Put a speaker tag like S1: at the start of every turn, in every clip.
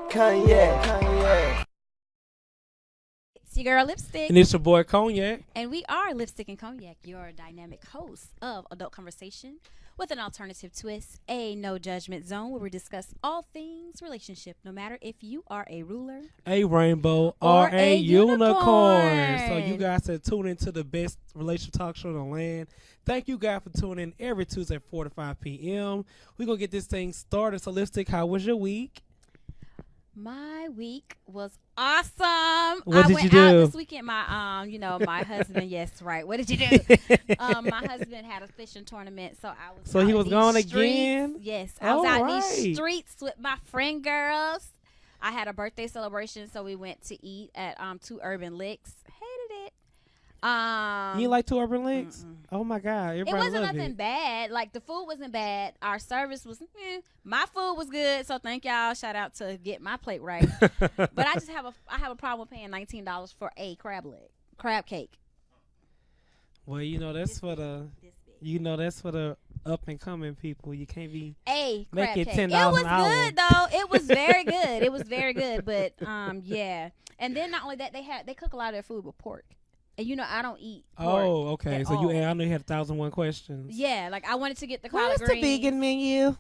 S1: Kanye.
S2: It's your girl Lipstick.
S3: And it's your boy Cognac.
S2: And we are Lipstick and Cognac, your dynamic hosts of Adult Conversation with an alternative twist, a no judgment zone where we discuss all things relationship, no matter if you are a ruler,
S3: a rainbow, or a unicorn. So you guys are tuning into the best relationship talk show in the land. Thank you guys for tuning in every Tuesday at 4 to 5 p.m. We're going to get this thing started. So Lipstick, how was your week?
S2: My week was awesome.
S3: What
S2: I
S3: did
S2: went
S3: you do?
S2: out this weekend. My my husband. Yes, right. What did you do? My husband had a fishing tournament, so I was.
S3: So
S2: out
S3: he
S2: in
S3: was
S2: these
S3: gone
S2: streets.
S3: again.
S2: Yes, I was out in
S3: right.
S2: these streets with my friend girls. I had a birthday celebration, so we went to eat at Two Urban Licks. Hated it.
S3: You like Two Urban Licks?
S2: Mm-mm.
S3: Oh my God, everybody
S2: It wasn't
S3: loved
S2: nothing
S3: it.
S2: bad. Like the food wasn't bad. Our service was. My food was good. So thank y'all. Shout out to get my plate right. But I just have a problem with paying $19 for a crab cake.
S3: Well, that's for the up and coming people. You can't be
S2: A
S3: make
S2: crab
S3: it
S2: cake.
S3: $10
S2: It was
S3: an hour.
S2: good though. It was very good. It was very good. But yeah. And then not only that, they cook a lot of their food with pork. And I don't eat pork.
S3: Oh, okay.
S2: at
S3: So
S2: all.
S3: I know you had 1,001 questions.
S2: Yeah, like I wanted to get the collard
S3: What's the
S2: greens.
S3: vegan menu?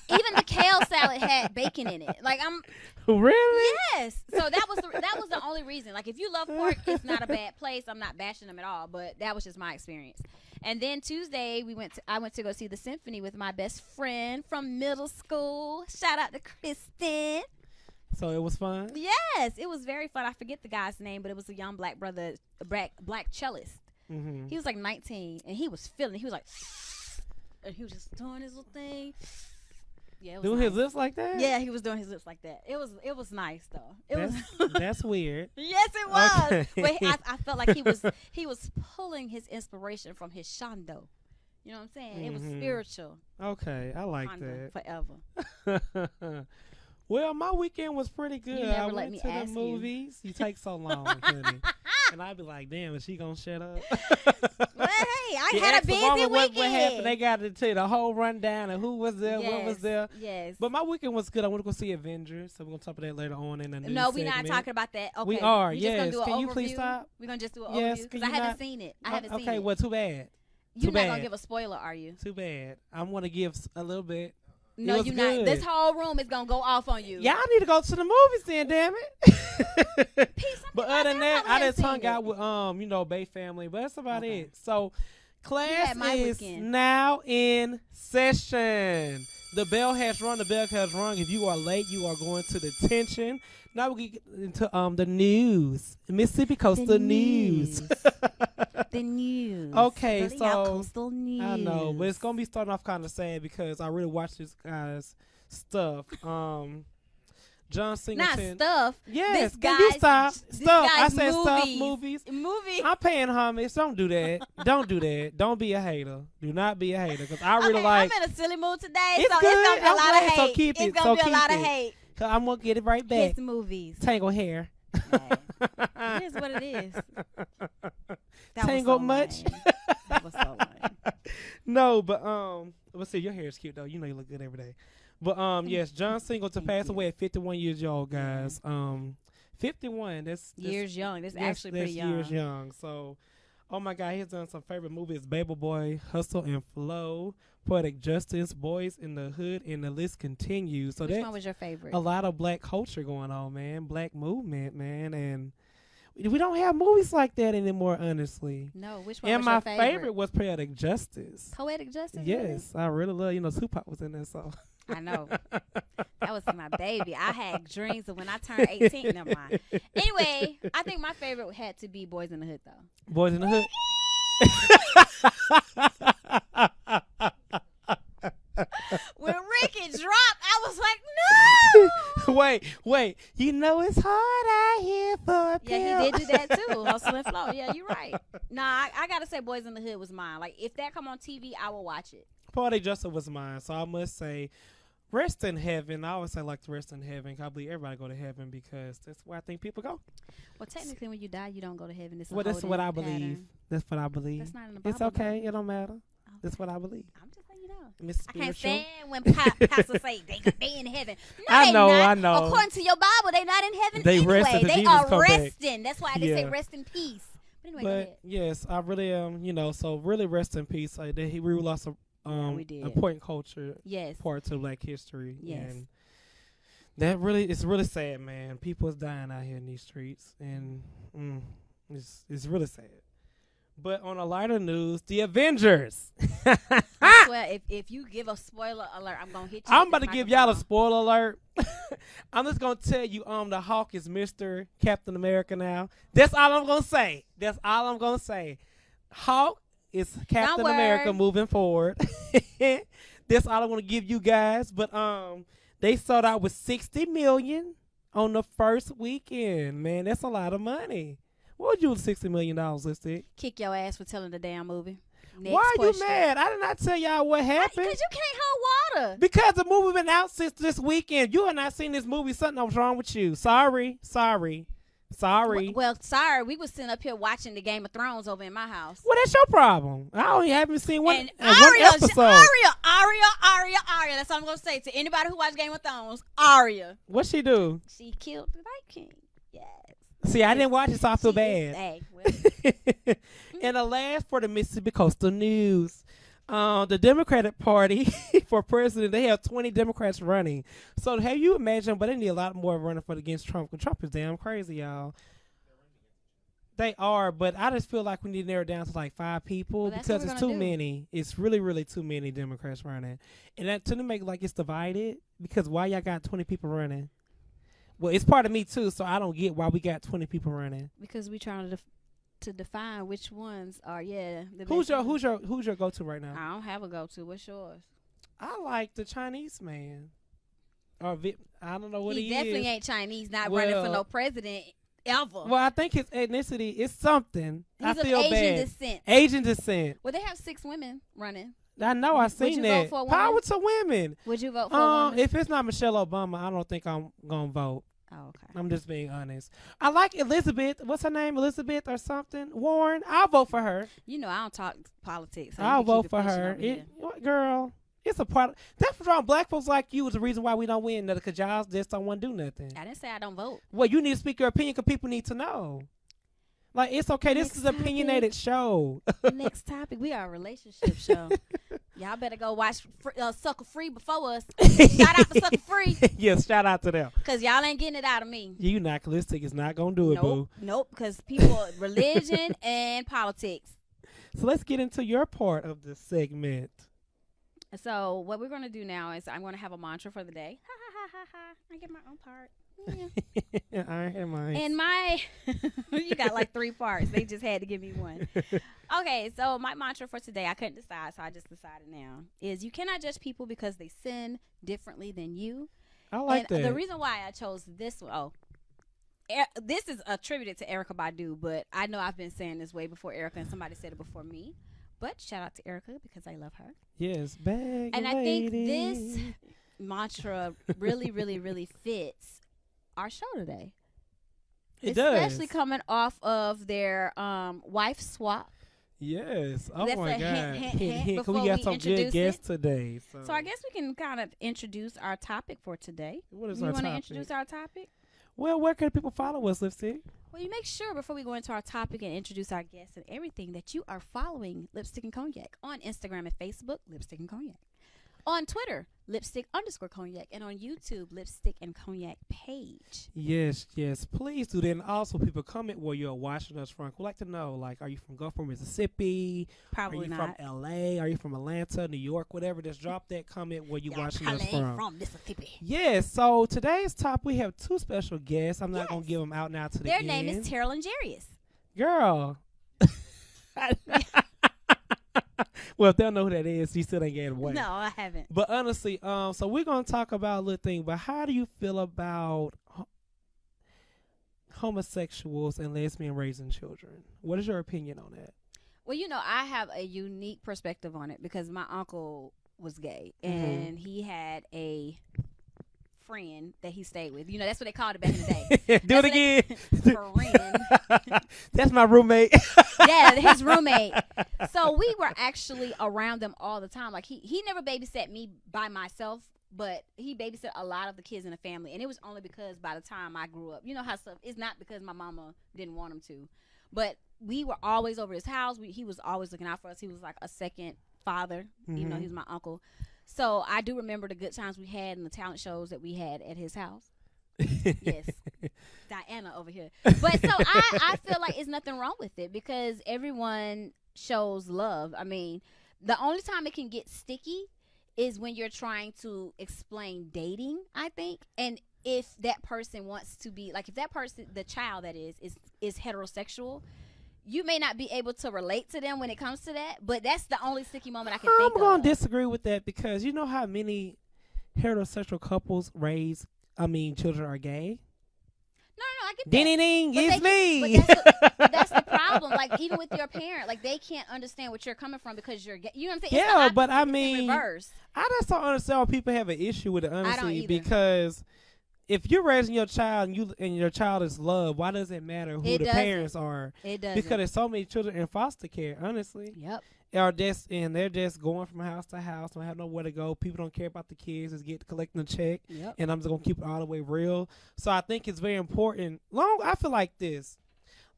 S2: Even the kale salad had bacon in it. Like I'm
S3: Really?
S2: Yes. So that was the only reason. Like if you love pork, it's not a bad place. I'm not bashing them at all, but that was just my experience. And then Tuesday I went to go see the symphony with my best friend from middle school. Shout out to Kristen.
S3: So it was fun?
S2: Yes, it was very fun. I forget the guy's name, but it was a young black brother, black cellist.
S3: Mm-hmm.
S2: He was like 19, and he was feeling it. He was like, and he was just doing his little thing. Yeah, it was
S3: Doing
S2: nice.
S3: his lips like that?
S2: Yeah, he was doing his lips like that. It was nice though.
S3: That's weird.
S2: Yes, it was.
S3: Okay.
S2: But I felt like he was pulling his inspiration from his shando. You know what I'm saying? It was spiritual.
S3: Okay, I like
S2: Shonda
S3: that.
S2: forever.
S3: Well, my weekend was pretty good.
S2: You never
S3: I
S2: let
S3: went
S2: me
S3: to the
S2: ask you.
S3: movies. You take so long, honey. And I'd be like, damn, is she going to shut up?
S2: Well, hey, I
S3: You
S2: had
S3: ask
S2: a
S3: the
S2: busy
S3: woman
S2: weekend.
S3: what happened. They got to tell you the whole rundown of who was there, what was there.
S2: Yes.
S3: But my weekend was good. I went to go see Avengers, so we're going to talk about that later on in the news
S2: No, we're not
S3: segment.
S2: talking about that. Okay.
S3: We are,
S2: We're
S3: yes.
S2: just gonna do an
S3: Can you
S2: overview.
S3: please stop?
S2: We're going to just do an
S3: Yes,
S2: overview
S3: can
S2: because I
S3: you
S2: haven't
S3: not?
S2: seen it. I haven't seen it.
S3: Okay, well, too bad.
S2: You're
S3: too
S2: not
S3: bad.
S2: going to give a spoiler, are you?
S3: Too bad. I'm going to give a little bit.
S2: No,
S3: was
S2: you're not.
S3: good.
S2: This whole room is going to go off on you.
S3: Y'all need to go to the movies then, damn it.
S2: Peace,
S3: But other than that, I just hung out with Bay family, but that's about it. So class
S2: my
S3: is
S2: weekend.
S3: now in session. The bell has rung. The bell has rung. If you are late, you are going to detention. Now we get into the news. Mississippi Coastal News.
S2: The news.
S3: Okay,
S2: Really out
S3: so
S2: coastal news.
S3: I know, but it's gonna be starting off kind of sad because I really watched this guy's stuff. John
S2: Not
S3: Singleton.
S2: stuff.
S3: Yes,
S2: This
S3: can you
S2: guy's-
S3: stop?
S2: this
S3: Stop. I
S2: guy's
S3: said stuff,
S2: movies.
S3: movies.
S2: Movie.
S3: I'm paying homage. Don't do that. Don't do that. Don't be a hater. Do not be a hater because I really
S2: Okay,
S3: like.
S2: I'm in a silly mood today,
S3: It's
S2: so
S3: good.
S2: it's gonna be a
S3: I'm
S2: lot
S3: glad.
S2: of
S3: So
S2: hate.
S3: keep it.
S2: It's gonna
S3: So
S2: be a
S3: keep
S2: lot of
S3: it.
S2: hate.
S3: Cause I'm gonna get it right back.
S2: His movies.
S3: Tangle hair.
S2: It is what it is. That
S3: Tangled
S2: was so
S3: much?
S2: lame. That was so lame.
S3: No, but let's see. Your hair is cute though. You know you look good every day. But yes, John Singleton passed away at 51 years old, guys. 51. That's
S2: Years young. That's
S3: That's
S2: actually pretty young.
S3: years young. So, oh my God, he's done some favorite movies: Baby Boy, Hustle and Flow, Poetic Justice, Boys in the Hood, and the list continues. So
S2: Which
S3: that's
S2: one was your favorite?
S3: a lot of black culture going on, man. Black movement, man, and we don't have movies like that anymore, honestly.
S2: No, which one
S3: And
S2: was
S3: my
S2: your favorite?
S3: was Poetic Justice.
S2: Poetic Justice?
S3: Yes, I really love. Tupac was in there, so.
S2: Really? I know. That was my baby. I had dreams of when I turned 18. Never mind. Anyway, I think my favorite had to be Boys in the Hood, though.
S3: Boys in the Hood.
S2: When Ricky dropped, I was like, no!
S3: Wait. You know it's hard out here for a
S2: Yeah,
S3: pill.
S2: he did do that too. Hustle and Flow. Yeah, you're right. Nah, I gotta say Boys in the Hood was mine. Like, if that come on TV, I will watch it.
S3: Poetic Justice was mine, so I must say, rest in heaven. I always say like to rest in heaven. I believe everybody go to heaven because that's where I think people go.
S2: Well, technically, when you die, you don't go to heaven. It's a
S3: Well, that's what I
S2: holding
S3: believe.
S2: pattern.
S3: That's what I believe.
S2: That's not in the Bible.
S3: It's okay. It don't matter.
S2: Though.
S3: That's what I believe.
S2: I'm just letting you know.
S3: Miss
S2: I can't
S3: Spiritual.
S2: stand when pastors say they in heaven. No,
S3: I know,
S2: not.
S3: I know.
S2: According to your Bible, they not in heaven
S3: They
S2: anyway.
S3: rest until
S2: They
S3: Jesus
S2: are
S3: come back.
S2: resting. That's why they say
S3: Yeah.
S2: rest in peace. But anyway, go ahead.
S3: But yes, I really so really rest in peace. Like we lost a
S2: we did.
S3: important culture
S2: Yes.
S3: part to Black history.
S2: Yes.
S3: And it's really sad, man. People is dying out here in these streets, and it's really sad. But on a lighter news, the Avengers.
S2: I swear, if you give a spoiler alert, I'm gonna hit you.
S3: I'm
S2: with
S3: about to
S2: this
S3: give y'all a
S2: microphone.
S3: spoiler alert. I'm just gonna tell you, the Hawk is Mr. Captain America now. That's all I'm gonna say. Hawk is Captain America moving forward. That's all I want to give you guys. But they sold out with 60 million on the first weekend. Man, that's a lot of money. What would you with $60 million, Lipstick?
S2: Kick your ass for telling the damn movie. Next
S3: Why are
S2: question.
S3: you mad? I did not tell y'all what happened.
S2: Because you can't hold water.
S3: Because the movie been out since this weekend. You have not seen this movie. Something was wrong with you. Sorry.
S2: Well, sorry. We was sitting up here watching the Game of Thrones over in my house.
S3: Well, that's your problem. I only haven't seen one
S2: And
S3: episode.
S2: Arya. That's all I'm going to say to anybody who watched Game of Thrones. Arya.
S3: What she do?
S2: She killed the Night King. Yes.
S3: See, I didn't watch it, so I feel
S2: She
S3: bad.
S2: Hey, well,
S3: And the last for the Mississippi Coastal News. The Democratic Party for president, they have 20 Democrats running. So have you imagined, but they need a lot more running for against Trump, because Trump is damn crazy, y'all. They are, but I just feel like we need to narrow it down to like 5 people,
S2: Well, that's
S3: because
S2: what
S3: it's
S2: we're
S3: too
S2: gonna do.
S3: many. It's really, really too many Democrats running. And that to make like it's divided, because why y'all got 20 people running? Well, it's part of me too, so I don't get why we got 20 people running.
S2: because we trying to define which ones are, the
S3: Who's
S2: best ones.
S3: your go-to right now?
S2: I don't have a go-to. What's yours?
S3: I like the Chinese man. Or I don't know what he
S2: definitely
S3: is.
S2: ain't Chinese, not running for
S3: Well-
S2: no president ever.
S3: Well, I think his ethnicity is something. I
S2: He's of
S3: feel
S2: Asian
S3: bad.
S2: descent.
S3: Asian descent.
S2: Well, they have 6 women running.
S3: I know. I
S2: Would
S3: seen
S2: you
S3: that.
S2: vote for a woman?
S3: Power to women.
S2: Would you vote for a woman?
S3: If it's not Michelle Obama, I don't think I'm gonna vote.
S2: Oh, okay.
S3: I'm just being honest. I like Elizabeth. What's her name? Elizabeth or something? Warren. I'll vote for her.
S2: You know I don't talk politics. So
S3: I'll
S2: you can
S3: vote
S2: keep it
S3: for
S2: pushing
S3: her.
S2: over here.
S3: Girl, it's a part. That's what's wrong. Black folks like you is the reason why we don't win nothing, because y'all just don't want to do nothing.
S2: I didn't say I don't vote.
S3: Well, you need to speak your opinion, because people need to know. Like, it's okay. This
S2: Next
S3: is an opinionated show.
S2: Next topic. We are a relationship show. Y'all better go watch Sucker Free before us. Shout out to Sucker Free.
S3: Yes, shout out to them.
S2: Because y'all ain't getting it out of me.
S3: You not Callistic is not going to do it, boo.
S2: Nope. Because people, religion and politics.
S3: So let's get into your part of the segment.
S2: So what we're going to do now is I'm going to have a mantra for the day. Ha, ha, ha, ha, ha. I get my own part. Yeah.
S3: I hear mine.
S2: And my, you got like 3 parts. They just had to give me one. Okay, so my mantra for today, I couldn't decide, so I just decided now, is you cannot judge people because they sin differently than you.
S3: I like
S2: and
S3: that.
S2: the reason why I chose this one, this is attributed to Erykah Badu, but I know I've been saying this way before Erykah, and somebody said it before me. But shout out to Erykah because I love her.
S3: Yes, bag
S2: And I
S3: lady.
S2: think this mantra really, really, really fits our show today.
S3: It
S2: Especially
S3: does.
S2: coming off of their wife swap.
S3: Yes. Oh
S2: That's
S3: my
S2: a
S3: God.
S2: hint
S3: 'cause
S2: before
S3: we got
S2: we
S3: some good
S2: introduce
S3: guests today.
S2: So I guess we can kind of introduce our topic for today.
S3: What is
S2: You
S3: our
S2: want to
S3: topic?
S2: introduce our topic?
S3: Well, where can people follow us, Lipstick?
S2: Well, you make sure before we go into our topic and introduce our guests and everything that you are following Lipstick and Cognac on Instagram and Facebook, Lipstick and Cognac. On Twitter, Lipstick_Cognac. And on YouTube, Lipstick and Cognac page.
S3: Yes, yes. Please do that. And also, people, comment where you're watching us from. We'd like to know, like, are you from Gulfport, Mississippi?
S2: Probably
S3: Are you
S2: not.
S3: from L.A.? Are you from Atlanta, New York, whatever? Just drop that comment where you're watching us from.
S2: Mississippi.
S3: Yes, so today's top, we have 2 special guests. I'm not
S2: Yes.
S3: going to give them out now to the
S2: Their
S3: end.
S2: name is Terrell and Jarius.
S3: Girl. Well, if they don't know who that is, you still ain't getting away.
S2: No, I haven't.
S3: But honestly, so we're going to talk about a little thing, but how do you feel about homosexuals and lesbian raising children? What is your opinion on that?
S2: Well, you know, I have a unique perspective on it because my uncle was gay and he had a friend that he stayed with. You know, that's what they called it back in the day.
S3: Do it again.
S2: Friend.
S3: That's my roommate.
S2: Yeah, his roommate. So we were actually around them all the time. Like he never babysat me by myself, but he babysat a lot of the kids in the family. And it was only because by the time I grew up, you know how stuff, it's not because my mama didn't want him to, but we were always over his house. He was always looking out for us. He was like a second father, even though he was my uncle. So I do remember the good times we had and the talent shows that we had at his house. Yes. Diana over here. But so I feel like it's nothing wrong with it because everyone shows love. I mean, the only time it can get sticky is when you're trying to explain dating, I think. And if that person wants to be, like if that person, the child that is heterosexual, you may not be able to relate to them when it comes to that, but that's the only sticky moment I can think of.
S3: I'm going to disagree with that because you know how many heterosexual couples children are gay?
S2: No, I get that.
S3: Ding, it's me.
S2: But that's the problem. Like, even with your parent, like, they can't understand what you're coming from because you're gay. You know what I'm saying?
S3: Yeah, but I mean,
S2: reverse.
S3: I just don't understand why people have an issue with it, honestly.
S2: I don't either.
S3: Because if you're raising your child and your child is loved, why does it matter who the parents are?
S2: It doesn't.
S3: Because there's so many children in foster care, honestly.
S2: Yep.
S3: They're just going from house to house, don't have nowhere to go. People don't care about the kids, just collecting a check.
S2: Yep.
S3: And I'm just gonna keep it all the way real. So I think it's very important. I feel like this.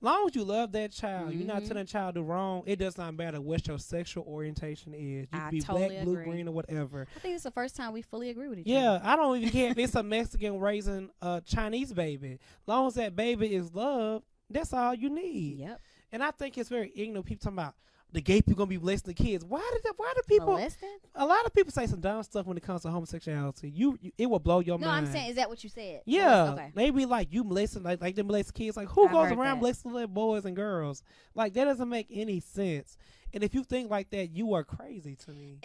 S3: Long as you love that child, you're not telling the child to do wrong. It does not matter what your sexual orientation is. You can be
S2: totally
S3: black, blue,
S2: agree.
S3: green, or whatever.
S2: I think it's the first time we fully agree with each other.
S3: Yeah, I don't even care if it's a Mexican raising a Chinese baby. Long as that baby is loved, that's all you need.
S2: Yep.
S3: And I think it's very ignorant. People talking about the gay people gonna be molesting the kids. Why do people?
S2: Molesting?
S3: A lot of people say some dumb stuff when it comes to homosexuality. It will blow your mind.
S2: No, I'm saying, is that what you said?
S3: Yeah,
S2: Okay.
S3: they be like you molesting, like they molest kids. Like who goes around molesting little boys and girls? Like that doesn't make any sense. And if you think like that, you are crazy to me.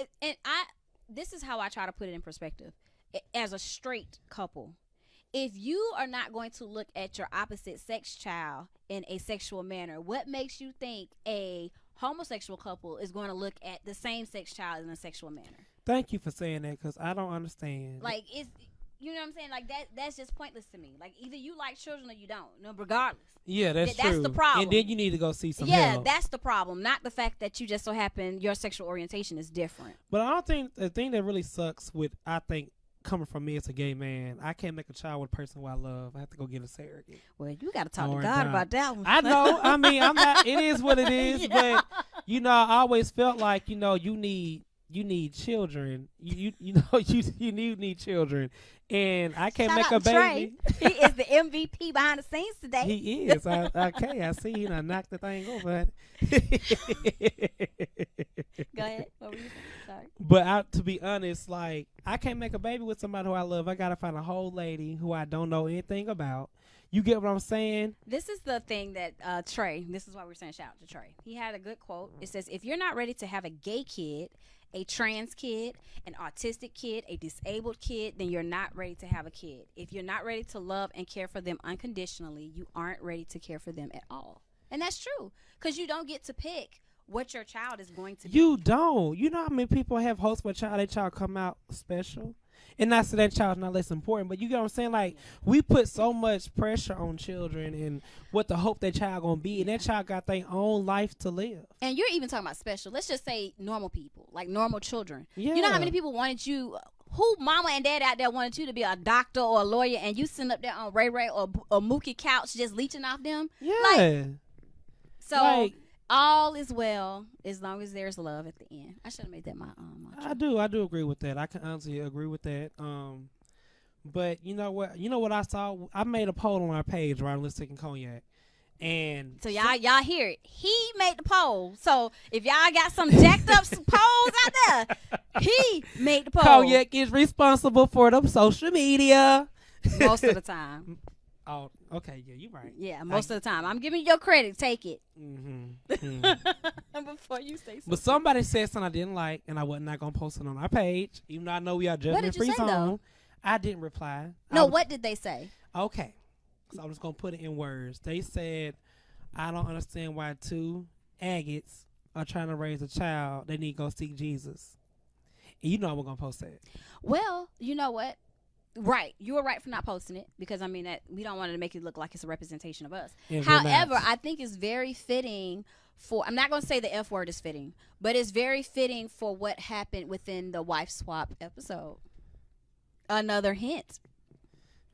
S2: This is how I try to put it in perspective. As a straight couple, if you are not going to look at your opposite sex child in a sexual manner, what makes you think a homosexual couple is going to look at the same sex child in a sexual manner?
S3: Thank you for saying that because I don't understand.
S2: Like, you know what I'm saying? Like that's just pointless to me. Like either you like children or you don't. No, regardless.
S3: Yeah, that's true.
S2: That's the problem.
S3: And then you need to go see some
S2: help.
S3: help.
S2: That's the problem. Not the fact that you just so happen your sexual orientation is different.
S3: But I don't think the thing that really sucks coming from me as a gay man, I can't make a child with a person who I love. I have to go get a surrogate.
S2: Well, you got to talk to God about that one.
S3: I know. I mean, I'm not. It is what it is.
S2: Yeah.
S3: But I always felt like you need children. You need children, and I can't make a baby.
S2: Trey. He is the MVP behind the scenes today.
S3: He is. I see. He done knocked the thing over.
S2: Go ahead. What were you saying? Sorry.
S3: But to be honest, like I can't make a baby with somebody who I love. I gotta find a whole lady who I don't know anything about. You get what I'm saying?
S2: This is the thing that Trey. This is why we're saying shout out to Trey. He had a good quote. It says, "If you're not ready to have a gay kid, a trans kid, an autistic kid, a disabled kid, then you're not ready to have a kid. If you're not ready to love and care for them unconditionally, you aren't ready to care for them at all." And that's true because you don't get to pick what your child is going to be.
S3: You don't. You know how many people have hopes for a child, their child come out special? And not so that child's not less important, but you get what I'm saying? Like, we put so much pressure on children and what the hope that child going to be, and that child got their own life to live.
S2: And you're even talking about special. Let's just say normal people, like normal children.
S3: Yeah.
S2: You know how many people wanted you, who mama and dad out there wanted you to be a doctor or a lawyer, and you sitting up there on Ray Ray or Mookie couch just leeching off them?
S3: Yeah.
S2: All is well as long as there's love at the end. I should have made that my mantra.
S3: I do agree with that. I can honestly agree with that. But you know what I saw? I made a poll on our page, right? Let's take cognac. And
S2: so y'all hear it. He made the poll. So if y'all got some jacked up polls out there, he made the poll.
S3: Cognac is responsible for the social media.
S2: Most of the time.
S3: Oh, okay. Yeah, you're right.
S2: Yeah, most of the time. I'm giving you your credit. Take it.
S3: Mm-hmm.
S2: Before you say something.
S3: But somebody said something I didn't like, and I was not going to post it on our page, even though I know we are judgment-free zone. I didn't reply.
S2: No, what did they say?
S3: Okay. So I'm just going to put it in words. They said, I don't understand why two agates are trying to raise a child. They need to go seek Jesus. And you know I'm going to post that.
S2: Well, you know what? Right. You were right for not posting it because, I mean, that we don't want to make it look like it's a representation of us.
S3: And
S2: However, I think it's very fitting for, I'm not going to say the F word is fitting, but it's very fitting for what happened within the wife swap episode. Another hint.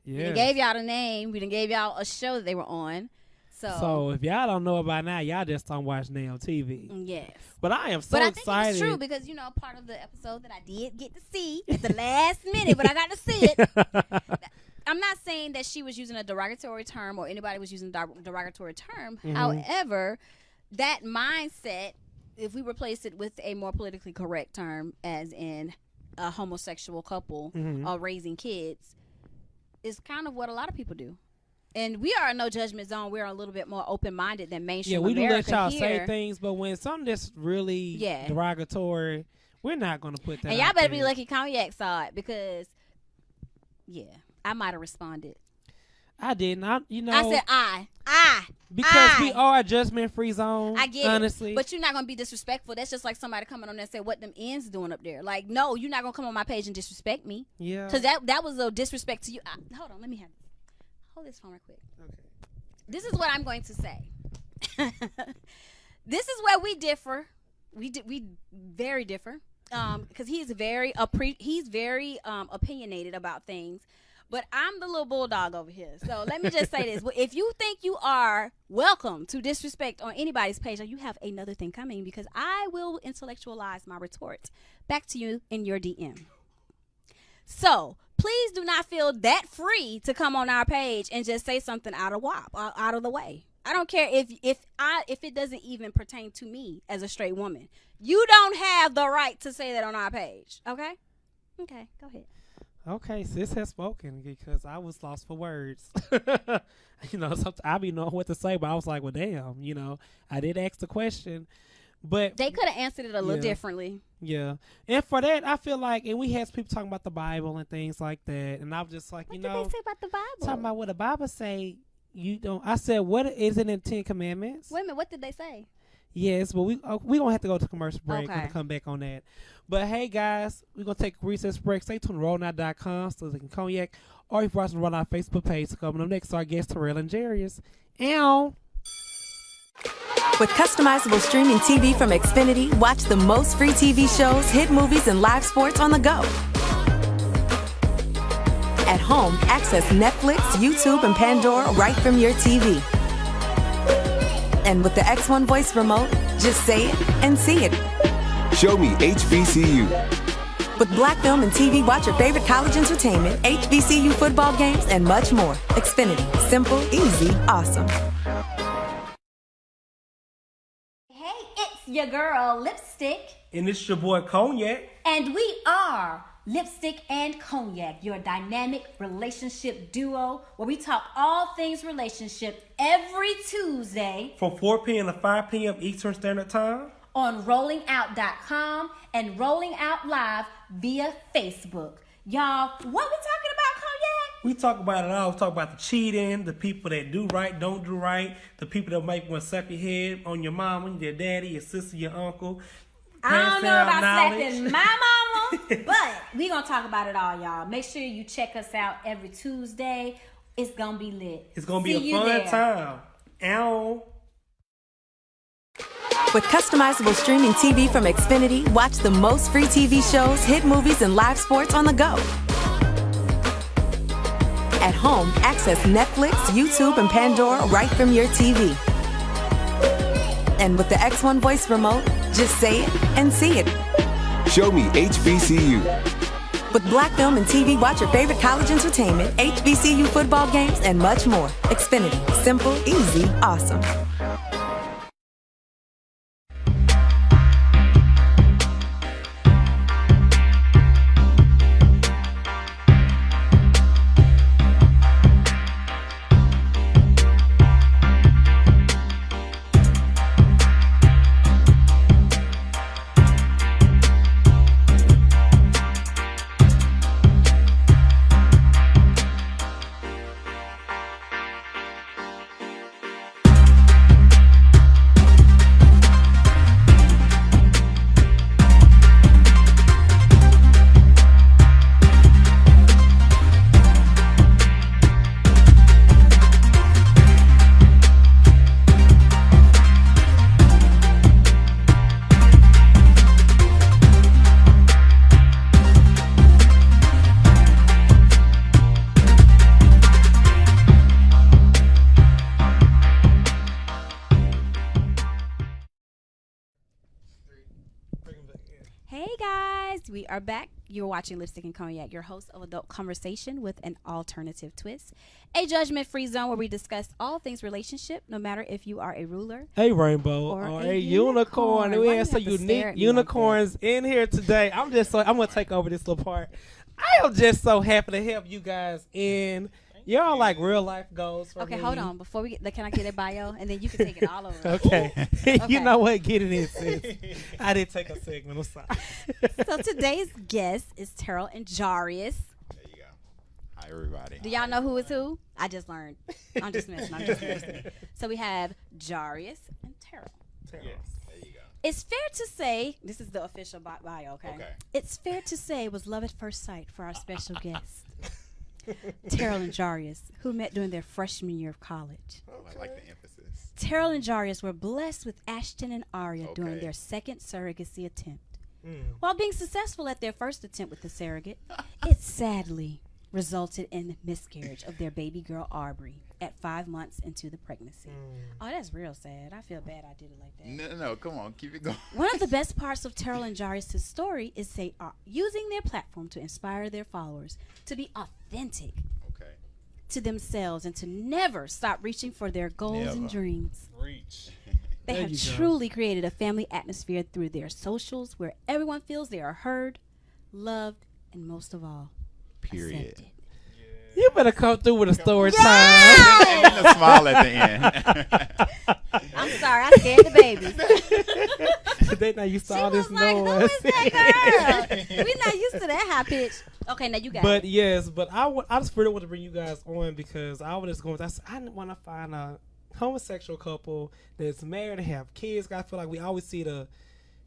S3: Yeah.
S2: We gave y'all the name. We done gave y'all a show that they were on.
S3: So if y'all don't know about now, y'all just don't watch damn TV.
S2: Yes.
S3: But I am so
S2: I
S3: excited.
S2: think it's true because, you know, part of the episode that I did get to see at the last minute, but I got to see it. I'm not saying that she was using a derogatory term or anybody was using a derogatory term. Mm-hmm. However, that mindset, if we replace it with a more politically correct term, as in a homosexual couple raising kids, is kind of what a lot of people do. And we are in no judgment zone. We're a little bit more open-minded than mainstream America.
S3: Yeah, we do let y'all
S2: here.
S3: say things, but when something that's really derogatory, we're not going to put that
S2: and y'all better be lucky Cognac saw it because, I might have responded.
S3: I didn't. I
S2: said I.
S3: Because we are a judgment-free zone.
S2: I get
S3: honestly.
S2: It. But you're not going to be disrespectful. That's just like somebody coming on there and say, what them ends doing up there? Like, no, you're not going to come on my page and disrespect me.
S3: Yeah.
S2: Because that was a disrespect to you. Hold on, let me have this. Hold this phone real quick.
S3: Okay.
S2: This is what I'm going to say. This is where we differ. We very differ. Because he's very opinionated about things. But I'm the little bulldog over here. So let me just say this. If you think you are welcome to disrespect on anybody's page, you have another thing coming because I will intellectualize my retort back to you in your DM. So please do not feel that free to come on our page and just say something out of the way. I don't care if it doesn't even pertain to me as a straight woman. You don't have the right to say that on our page. Okay? Okay, go ahead.
S3: Okay, sis has spoken because I was lost for words. Sometimes I be knowing what to say, but I was like, well, damn, I did ask the question. But
S2: they could have answered it a little differently.
S3: Yeah. And for that, I feel like, and we had people talking about the Bible and things like that. And I was just like,
S2: what did they say about the Bible?
S3: Talking about what the Bible say. I said, what is it in the 10 Commandments?
S2: Wait a minute, what did they say?
S3: Yes, but we gonna have to go to commercial break and come back on that. But hey guys, we're gonna take a recess break. Stay tuned to rollnow.com so they can Cognac, or if you're watching Roll Out Facebook page. So coming up next, our guest Terrell and Jarius. Ow.
S4: With customizable streaming TV from Xfinity, watch the most free TV shows, hit movies, and live sports on the go. At home, access Netflix, YouTube, and Pandora right from your TV. And with the X1 voice remote, just say it and see it.
S5: Show me HBCU.
S4: With Black Film and TV, watch your favorite college entertainment, HBCU football games, and much more. Xfinity. Simple, easy, awesome.
S2: Hey, it's your girl, Lipstick.
S3: And it's your boy, Cognac.
S2: And we are Lipstick and Cognac, your dynamic relationship duo, where we talk all things relationship every Tuesday
S3: from 4 p.m. to 5 p.m. Eastern Standard Time
S2: on rollingout.com and Rolling Out Live via Facebook. Y'all, what we talking about, Cognac?
S3: We talk about it all. We talk about the cheating, the people that do right, don't do right, the people that make one suck your head on your mama, your daddy, your sister, your uncle.
S2: I don't know about slapping my mama, but we gonna talk about it all, y'all. Make sure you check us out every Tuesday. It's gonna be lit.
S3: It's gonna be a fun time. Ow.
S4: With customizable streaming TV from Xfinity, watch the most free TV shows, hit movies, and live sports on the go. At home, access Netflix, YouTube, and Pandora right from your TV. And with the X1 voice remote, just say it and see it.
S5: Show me HBCU.
S4: With Black Film and TV, watch your favorite college entertainment, HBCU football games, and much more. Xfinity. Simple, easy, awesome.
S2: guys, we are back. You're watching Lipstick and Cognac, your host of Adult Conversation with an Alternative Twist, a judgment-free zone where we discuss all things relationship, no matter if you are a ruler,
S3: a rainbow, or a unicorn. We have some unique unicorns in here today. I'm gonna take over this little part. I am just so happy to help you guys in. Y'all like real life goals for
S2: Okay,
S3: me.
S2: hold on. Before we get, can I get a bio? And then you can take it all over.
S3: Okay.
S2: Okay.
S3: You know what? Get it in, sis. I didn't take a segment. I'm sorry.
S2: So today's guest is Terrell and Jarius.
S6: There you go. Hi, everybody.
S2: Do y'all know who is who? I just learned. I'm just messing. So we have Jarius and Terrell.
S6: Yes. There you go.
S2: It's fair to say, this is the official bio, okay? It's fair to say it was love at first sight for our special guest, Terrell and Jarius, who met during their freshman year of college.
S6: I like the emphasis.
S2: Terrell and Jarius were blessed with Ashton and Aria during their second surrogacy attempt. While being successful at their first attempt with the surrogate, it sadly resulted in miscarriage of their baby girl Aubrey at 5 months into the pregnancy. Oh, that's real sad. I feel bad I did it like that.
S6: No, come on. Keep it going.
S2: One of the best parts of Terrell and Jarius' story is they are using their platform to inspire their followers to be authentic to themselves and to never stop reaching for their goals and dreams. They have truly created a family atmosphere through their socials where everyone feels they are heard, loved, and most of all,
S6: Period.
S2: accepted.
S3: You better come through with a story time.
S6: And then a smile at the end.
S2: I'm sorry, I scared the babies.
S3: They not used to
S2: She
S3: all
S2: was
S3: this
S2: like, who
S3: noise.
S2: is that girl? We not used to that high pitch. Okay, now you got
S3: But
S2: it.
S3: yes, but I just really want to bring you guys on because I was just going. I want to find a homosexual couple that's married and have kids. I feel like we always see the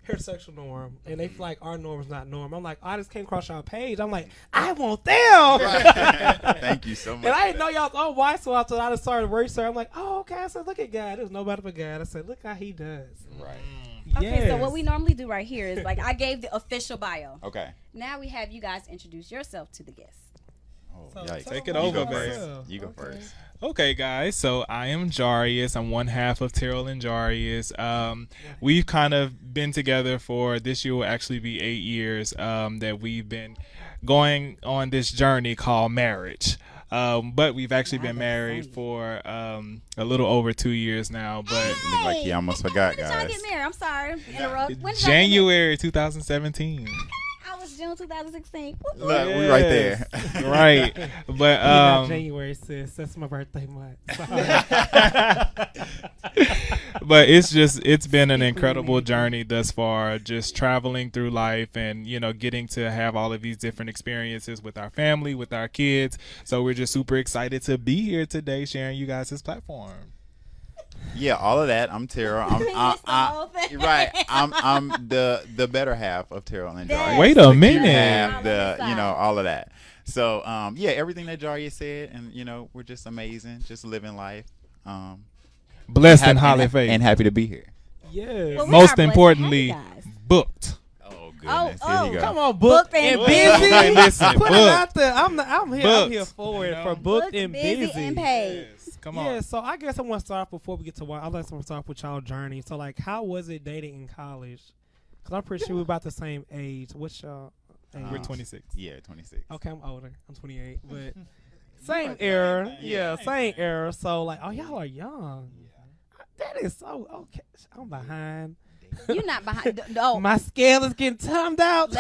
S3: heterosexual norm, and they feel like our norm is not norm. I'm like, I just came across y'all page. I'm like, I want them.
S6: Thank you so much.
S3: And I didn't know y'all was all white, so I just started research. I'm like, oh, okay. I said, look at God. There's nobody but God. I said, look how he does.
S6: Right.
S2: Okay, so what we normally do right here is like I gave the official bio.
S6: Okay.
S2: Now we have you guys introduce yourself to the guests.
S6: Oh,
S3: So
S6: yikes.
S7: Take it
S6: You
S7: over,
S6: go
S7: babe.
S6: first. You go first.
S7: Okay, guys. So I am Jarius. I'm one half of Terrell and Jarius. We've kind of been together for this year will actually be 8 years that we've been going on this journey called marriage. But we've actually been married for a little over 2 years now. But
S6: Look like you almost forgot,
S2: When did y'all
S6: guys.
S2: get married? I'm sorry, interrupt. When did y'all get
S7: January 2017.
S2: married? I was June 2016.
S6: Look, we right there.
S7: Right. But
S3: Not January, sis. That's my birthday month.
S7: but it's been an incredible journey thus far, just traveling through life and getting to have all of these different experiences with our family, with our kids. So we're just super excited to be here today sharing you guys this platform.
S6: Yeah, all of that. I'm Terrell. Right. I'm the better half of Terrell and Jarius.
S7: Wait a
S6: The cute
S7: minute.
S6: half, all of that. So yeah, everything that Jarius said, and we're just amazing, just living life.
S7: Blessed and highly favored.
S6: And happy to be here.
S3: Yeah.
S2: Well, we are
S7: Most
S2: blessed to have
S7: importantly,
S2: you guys.
S7: booked.
S6: Oh goodness.
S2: Oh,
S6: Here you go.
S3: Come on, booked and
S2: Booked
S3: busy.
S7: Okay, listen,
S3: Put it
S7: booked.
S3: out there. I'm here
S7: Booked.
S3: for it.
S7: You know?
S3: For booked and busy.
S2: and paid.
S7: Yes. Come on.
S3: Yeah, so I guess I want to start off before we get to why. I'd like to start off with y'all journey. So, like, how was it dating in college? Because I'm pretty sure we're about the same age. What's y'all age?
S7: We're 26.
S6: Yeah, 26.
S3: Okay, I'm older. I'm 28, but same era. Yeah, same era. So, like, oh, y'all are young. That is so okay. I'm behind.
S2: You're not behind. No.
S3: My scale is getting timed out.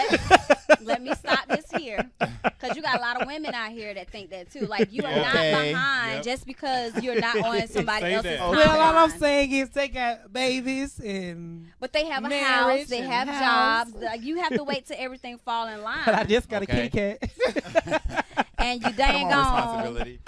S2: Let me stop this here, because you got a lot of women out here that think that too. Like, you are not
S6: Okay.
S2: behind
S7: Yep.
S2: just because you're not on somebody
S7: Say
S2: else's
S7: that.
S2: timeline.
S3: Well, all I'm saying is they got babies and.
S2: But they have a
S3: marriage
S2: house, they
S3: and
S2: have
S3: house.
S2: jobs. Like, you have to wait till everything fall in line.
S3: But I just got
S6: Okay.
S3: a kitty cat.
S2: And you
S6: Come
S2: dang
S6: on,
S2: on.
S6: responsibility.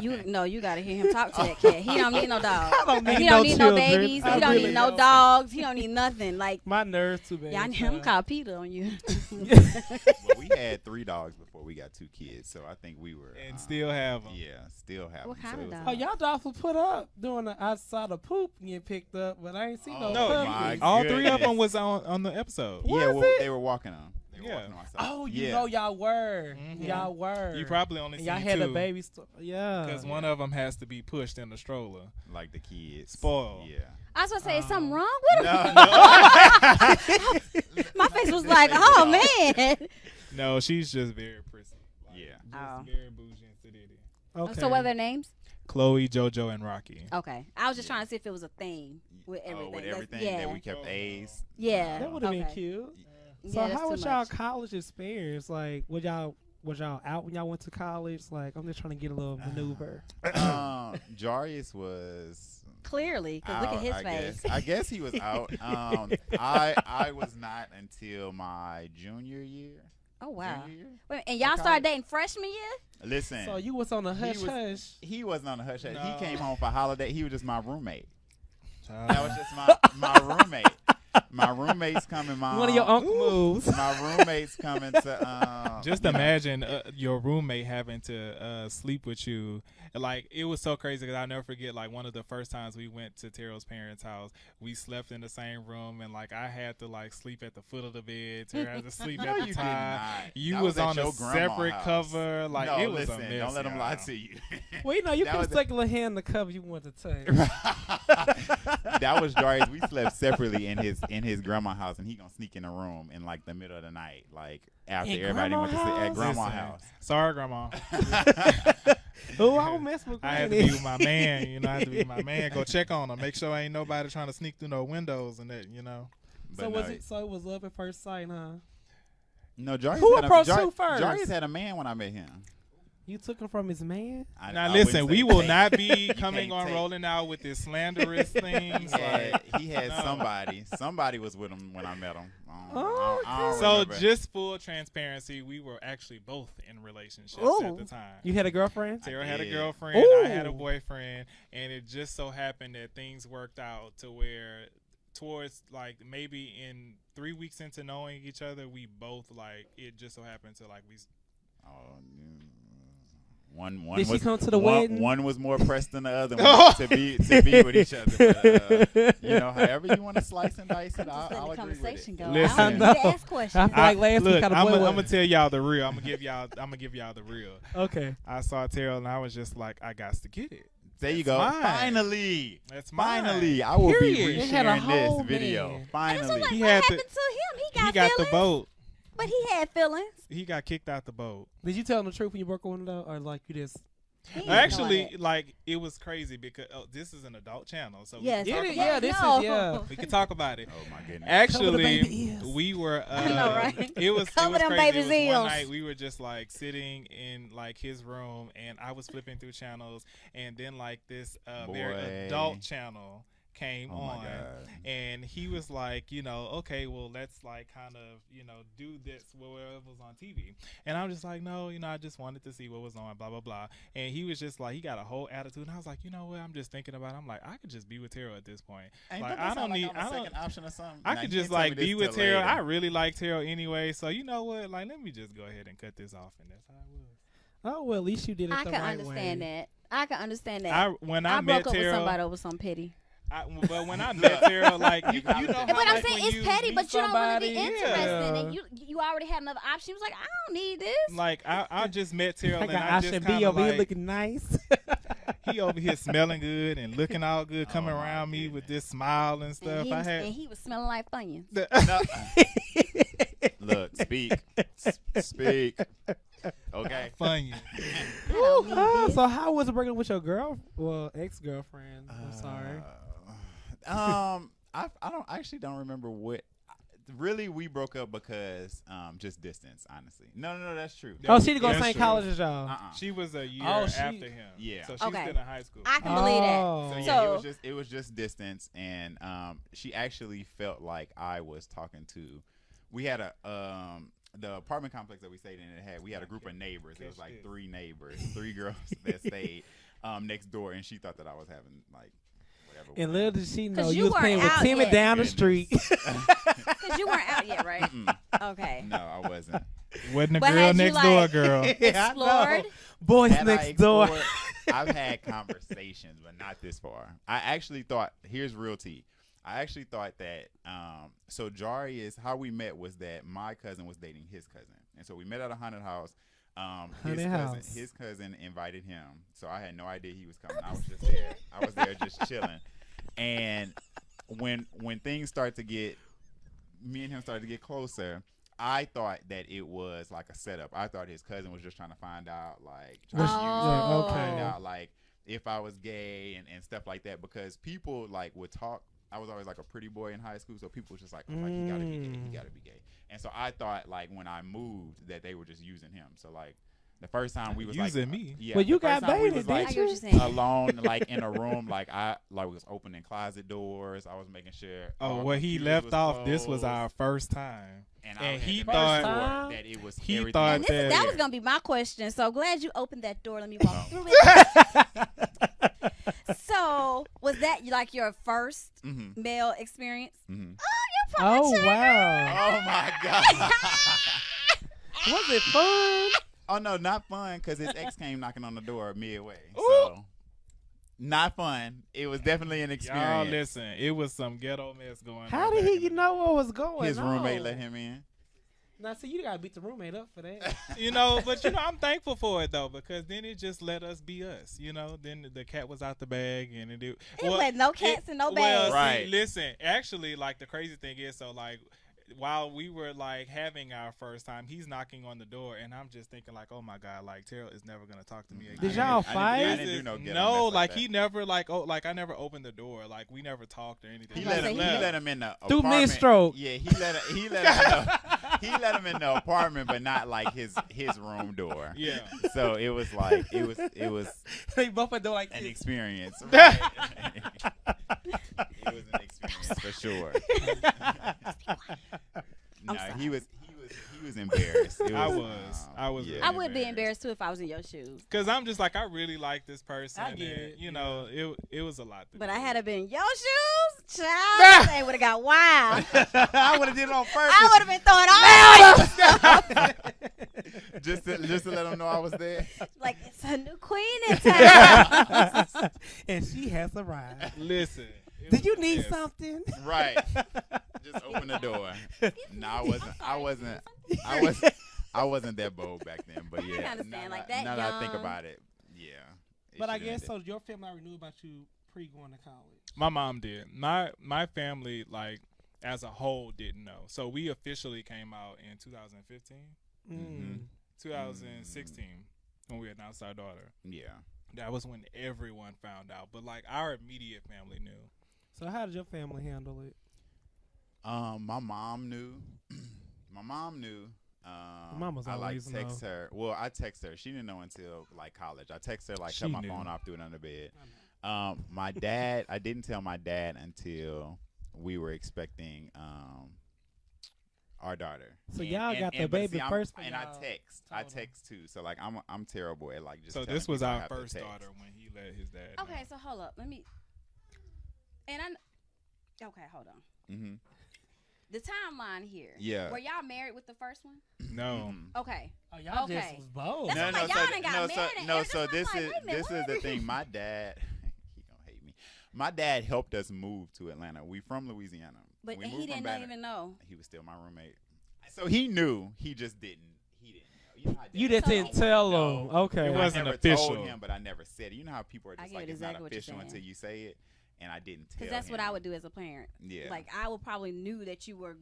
S2: You gotta hear him talk to that cat. He don't need no dog.
S3: don't need
S2: He
S3: no
S2: don't need no
S3: children.
S2: babies.
S3: I
S2: He don't
S3: really
S2: need no
S3: don't.
S2: dogs. He don't need nothing. Like,
S3: My nerves too bad.
S2: yeah, I need him call Peter on you.
S6: Well, we had 3 dogs before we got 2 kids, so I think we were
S7: And still have them.
S6: Yeah, still have
S2: What
S6: them.
S2: kind
S6: So
S2: of
S6: it was
S2: dog?
S3: Oh, y'all dogs will put up doing the outside of poop and get picked up, but I ain't seen no
S6: Oh,
S7: No,
S3: puppies.
S6: my
S7: all 3 of
S6: goodness.
S7: them was on the episode.
S6: Yeah,
S3: Was
S6: well,
S3: it?
S6: they were walking on. They were
S7: Yeah.
S6: walking on my side.
S3: Oh, you
S6: Yeah.
S3: know y'all were.
S7: Mhm.
S3: Y'all were.
S7: You probably only
S3: And
S7: seen
S3: y'all had a
S7: two,
S3: baby. Yeah.
S7: because one of them has to be pushed in the stroller.
S6: Like the kids.
S7: Spoiled.
S6: Yeah.
S2: I was gonna say, is something wrong with
S6: No,
S2: him?
S6: no.
S2: My face was like, oh man.
S7: No, she's just very prissy. Like,
S6: Yeah.
S2: Oh.
S7: just very bougie and sedity.
S3: Okay.
S2: So what are their names?
S7: Chloe, JoJo, and Rocky.
S2: Okay, I was just trying to see if it was a theme with everything.
S6: Oh, with
S2: That's-
S6: everything
S2: yeah,
S6: that we kept A's.
S2: yeah.
S3: That would have
S2: okay.
S3: been cute.
S2: Yeah,
S3: So
S2: that's
S3: how
S2: too
S3: was y'all
S2: much.
S3: college experience? Like, was y'all out when y'all went to college? Like, I'm just trying to get a little maneuver.
S6: Jarius was
S2: Clearly, because look at
S6: out,
S2: his
S6: I
S2: face.
S6: guess. I guess he was out. I was not until my junior year.
S2: Oh wow.
S6: Junior year?
S2: Wait, and y'all
S6: Okay.
S2: started dating freshman year?
S6: Listen.
S3: So you was on a hush
S6: he was,
S3: hush.
S6: He wasn't on the hush hush.
S7: No.
S6: He came home for holiday. He was just my roommate.
S7: Child.
S6: That was just my roommate. My roommate's coming.
S3: One of your uncle moves.
S6: My roommate's coming to.
S7: Just imagine your roommate having to sleep with you. Like, it was so crazy because I'll never forget, like, one of the first times we went to Terrell's parents' house, we slept in the same room, and, like, I had to, like, sleep at the foot of the bed. Terrell had to sleep
S6: No,
S7: at the
S6: you did
S7: top.
S6: not.
S7: You
S6: That
S7: was
S6: at
S7: on
S6: your
S7: a
S6: grandma's
S7: separate
S6: house.
S7: cover. Like,
S6: No,
S7: it was
S6: listen,
S7: a mess.
S6: don't let him lie
S7: y'all.
S6: to you.
S3: Well, you know, you
S6: That
S3: can
S6: was-
S3: stick a hand in the cover you want to touch.
S6: That was Jarius. We slept separately in his grandma's house, and he gonna sneak in the room in like the middle of the night, like after
S3: In
S6: everybody went to sleep at
S3: grandma's
S6: grandma's
S7: Listen,
S6: house.
S7: Sorry, Grandma.
S3: Oh, I don't mess with
S7: I had to
S3: Granny.
S7: be with my man. You know, I had to be with my man. Go check on him. Make sure ain't nobody trying to sneak through no windows and that, you know.
S6: But
S3: So
S6: no,
S3: was it? So it was love at first sight, huh?
S6: No, Jarius
S3: Who
S6: had
S3: approached
S6: Jar-
S3: you first?
S6: Jarius had a man when I met him.
S3: You took him from his man.
S7: Now
S6: I
S7: listen,
S6: wouldn't
S7: we
S6: say
S7: will
S6: take.
S7: not be
S6: You
S7: coming
S6: can't
S7: on
S6: take.
S7: rolling out with this slanderous things.
S6: He had
S7: No.
S6: somebody. Somebody was with him when I met him.
S3: Oh,
S6: I don't
S7: So
S6: remember.
S7: just full transparency, we were actually both in relationships
S2: Ooh.
S7: at the time.
S3: You had a girlfriend.
S7: Sarah had a
S6: did.
S7: girlfriend, I had a
S3: Ooh.
S7: boyfriend, and it just so happened that things worked out to where towards like maybe in 3 weeks into knowing each other, we both like it just so happened to like we
S6: Oh, one
S3: Did she
S6: was,
S3: come to the
S6: one,
S3: wedding?
S6: One was more pressed than the other one to be with each other. But, you know, however you want to slice and dice it,
S2: Just
S6: I'll
S2: letting the
S6: agree with
S2: conversation
S6: it.
S2: go.
S7: Listen.
S2: I don't need to ask questions.
S3: I feel like last
S7: look,
S3: week
S7: I'm
S3: I
S7: gonna tell y'all the real. I'm gonna give y'all the real.
S3: Okay.
S7: I saw Terrell and I was just like, I got to get it.
S6: There you
S7: That's
S6: go.
S7: mine.
S6: Finally.
S7: That's mine.
S6: Finally. I will
S7: Period.
S6: be
S3: It had a
S6: resharing this
S3: whole
S6: video.
S3: man.
S2: And
S6: Finally.
S2: so like,
S7: He
S2: what
S7: had
S2: happened
S7: to-
S2: to him?
S7: He got the
S2: feelings,
S7: boat.
S2: but he had feelings.
S7: He got kicked out the boat.
S3: Did you tell him the truth when you broke one though, or like you just?
S2: He ain't
S7: Actually,
S2: doing it.
S7: like it was crazy because this is an adult channel, so
S2: Yes.
S7: we can talk
S3: It is,
S7: about
S3: yeah,
S7: it.
S3: this
S2: No.
S3: is yeah.
S7: We can talk about it.
S6: Oh, my goodness.
S3: Cover the
S7: Actually,
S3: baby ears.
S7: we were.
S2: I know, right?
S7: It was
S2: Cover
S7: it was
S2: them
S7: crazy.
S2: baby's
S7: It was
S2: ears.
S7: one night we were just like sitting in like his room, and I was flipping through channels, and then like this very
S6: Boy.
S7: adult channel came
S6: Oh, my
S7: on,
S6: God.
S7: and he was like, you know, okay, well, let's like kind of, you know, do this whatever was on TV. And I'm just like, no, you know, I just wanted to see what was on, blah, blah, blah. And he was just like, he got a whole attitude. And I was like, you know what? I'm just thinking about it. I'm like, I could just be with Terrell at this point.
S6: Ain't
S7: Like,
S6: that
S7: I don't
S6: sound like
S7: need,
S6: I'm a
S7: I don't,
S6: second option or something?
S7: I
S6: Now,
S7: could
S6: you
S7: just
S6: can't tell me
S7: like
S6: this
S7: be with
S6: till
S7: Terrell.
S6: later.
S7: I really like Terrell anyway. So you know what? Like, let me just go ahead and cut this off. And that's how it was.
S3: Oh well, at least you did it
S2: I
S3: the
S2: can
S3: right
S2: understand
S3: way.
S2: that. I can understand that.
S7: When
S2: I
S7: I met
S2: broke up with
S7: Terrell,
S2: somebody over some pity.
S7: but when I met Terrell, like you know how
S2: But I'm
S7: like,
S2: saying
S7: when
S2: it's
S7: you
S2: petty,
S7: meet
S2: but you don't really be
S7: somebody,
S2: interested.
S3: yeah.
S2: And you already had another option. He was like, I don't need this.
S7: Like I just met Terrell
S3: I
S7: and
S3: got
S7: I just
S3: Asha
S7: kind
S3: B
S7: of
S3: over here
S7: like
S3: looking nice.
S7: he over here smelling good and looking all good, coming
S6: Oh, my
S7: around me with
S6: goodness.
S7: this smile and stuff.
S2: and,
S7: I had
S2: he was smelling like Funyuns.
S6: No. Look, speak. Speak. Okay.
S7: fun.
S2: I don't need this.
S3: So how was it breaking up with your ex-girlfriend? I'm sorry.
S6: I actually don't remember what. Really, we broke up because just distance. Honestly, no, that's true.
S3: Oh, she didn't go to
S7: That's
S3: same
S7: true.
S3: college as y'all.
S7: She was a year
S3: Oh, she-
S7: after him.
S6: Yeah.
S7: So she's
S2: Okay.
S7: still in high school.
S2: I can believe that.
S3: Oh.
S6: So yeah,
S2: So-
S6: it was just distance, and she actually felt like I was talking to. We had the apartment complex that we stayed in. We had a group of neighbors. It was like 3 neighbors, 3 girls that stayed next door, and she thought that I was having like whatever.
S3: And little did she know
S2: 'Cause
S3: you
S2: you
S3: was playing
S2: weren't
S3: with
S2: out
S3: Timmy
S2: yet.
S3: down the
S6: Goodness.
S3: street.
S2: Because you weren't out yet, right?
S6: Mm-mm.
S2: Okay.
S6: No, I wasn't.
S7: Wasn't a
S2: But
S7: girl
S2: had you,
S7: next door,
S2: like-
S7: girl.
S3: Yeah, I know.
S2: Explored?
S3: Boys
S6: Had I
S3: next door.
S6: explored, I've had conversations, but not this far. I actually thought, here's real tea. I actually thought that so Jarius, how we met was that my cousin was dating his cousin, and so we met at a haunted house. His cousin invited him, so I had no idea he was coming. I was just there. I was there just chilling, and when things start to get, me and him started to get closer. I thought that it was like a setup. I thought his cousin was just trying to find out, like, find out, like, if I was gay and stuff like that. Because people, like, would talk. I was always, like, a pretty boy in high school, so people was just like, oh, like, he gotta be gay. He gotta be gay. And so I thought, like, when I moved, that they were just using him. So, like, the first time we was
S7: using
S6: like,
S7: me.
S6: Yeah.
S3: Well, you got
S6: we
S3: baited,
S6: was,
S3: didn't
S6: like,
S2: I get what you're saying.
S6: alone, like, in a room, like, I was opening closet doors. I was making sure.
S7: Oh,
S6: all
S7: well,
S6: the
S7: he
S6: computers
S7: left
S6: was
S7: off. This was
S6: closed.
S7: our first time.
S6: And
S7: he
S6: he
S7: thought-
S6: thought that it was
S7: he
S6: everything.
S7: thought
S2: And
S7: that-
S2: that was gonna be my question. So glad you opened that door. Let me walk through it. So was that like your first male experience?
S6: Mhm.
S3: Oh wow!
S6: Oh my god.
S3: Was it fun?
S6: Oh no, not fun, because his ex came knocking on the door midway. So not fun. It was definitely an
S7: Y'all
S6: experience.
S7: listen, it was some ghetto mess going on.
S3: How did
S7: back
S3: he
S7: in the
S3: know what was going on?
S6: His roommate let him in.
S3: Now, see, you gotta beat the roommate up for that.
S7: But I'm thankful for it though, because then it just let us be us. Then the cat was out the bag, and it
S2: Let no cats and no bags.
S7: Well,
S6: Right.
S7: see, listen, actually, like the crazy thing is, so like while we were like having our first time, he's knocking on the door, and I'm just thinking like, oh my god, like Terrell is never gonna talk to me again.
S3: Did y'all
S6: I
S3: fight?
S6: didn't do no ghetto
S7: No,
S6: mess
S7: like
S6: that.
S7: he never I never opened the door. Like we never talked or anything.
S6: He
S2: I was
S6: let him. He
S2: gonna say,
S6: let him in the
S3: Through
S6: apartment.
S3: mid-stroke.
S6: Yeah, he let him in the apartment, but not like his room door.
S7: Yeah.
S6: So it was like it was
S3: They both would do like
S6: an
S3: this.
S6: experience. Right? It was an experience for sure. No, he was embarrassed. It
S7: I was
S6: yeah.
S2: I would be embarrassed too if I was in your shoes.
S7: Because I'm just like, I really like this person.
S3: I get
S7: and,
S3: it,
S7: it was a lot.
S2: But I had to been in your shoes, child. They would have got wild.
S3: I would have did it on purpose.
S2: I would have been throwing all that
S6: just to let him know I was there.
S2: like it's a new queen in town.
S3: And she has arrived.
S7: Listen.
S3: Did you need something?
S6: Right. Just open the door. No, I wasn't that bold back then, but yeah.
S2: I understand, like that
S6: Now that I think
S2: young.
S6: about it, yeah. it
S3: But I
S6: should've
S3: guess
S6: ended.
S3: so. Your family already knew about you pre going to college.
S7: My mom did. My family, like, as a whole, didn't know. So we officially came out in 2015, 2016, when we announced our daughter.
S6: Yeah.
S7: That was when everyone found out. But, like, our immediate family knew.
S3: So how did your family handle it?
S6: My mom knew. My mom knew.
S3: Mama's
S6: I like
S3: always
S6: text
S3: know.
S6: her. Well, I text her. She didn't know until like college. I text her like
S3: She
S6: cut my
S3: knew.
S6: phone off, threw it under bed. My dad. I didn't tell my dad until we were expecting our daughter.
S3: So y'all got the
S6: but
S3: baby
S6: see,
S3: first.
S6: and I text too. So like I'm terrible at like just.
S7: So
S6: telling
S7: this was
S6: people I
S7: our
S6: have to
S7: first
S6: text.
S7: daughter when he let his dad know.
S2: Okay, so hold up. Let me. Okay, hold on.
S6: Mm-hmm.
S2: The timeline here.
S6: Yeah.
S2: Were y'all married with the first one?
S7: No.
S2: Okay.
S3: Oh, y'all just
S2: Okay.
S3: was bold.
S2: That's
S6: No,
S2: what
S6: no,
S2: I'm like,
S6: so
S2: y'all done got
S6: no,
S2: married
S6: so
S2: and
S6: no,
S2: everything.
S6: so
S2: I'm
S6: this
S2: like,
S6: is
S2: wait a minute,
S6: this is the
S2: what?
S6: thing. My dad, he gonna hate me. My dad helped us move to Atlanta. We from Louisiana.
S2: But
S6: we
S2: he
S6: moved from
S2: didn't
S6: Baton-
S2: even know.
S6: He was still my roommate. So he knew. He just didn't. He didn't know. You know how
S3: You
S6: dads
S3: just didn't
S6: don't
S3: tell
S6: know.
S3: them. Okay.
S7: It
S6: I
S7: wasn't
S6: never
S7: official.
S6: told him, but I never said it. You know how people are
S2: I
S6: just
S2: get
S6: like, it's
S2: exactly
S6: not
S2: what you're
S6: official
S2: saying.
S6: until you say it, and I didn't tell
S2: Because that's what
S6: him.
S2: I would do as a parent.
S6: Yeah.
S2: Like, I would probably knew that you were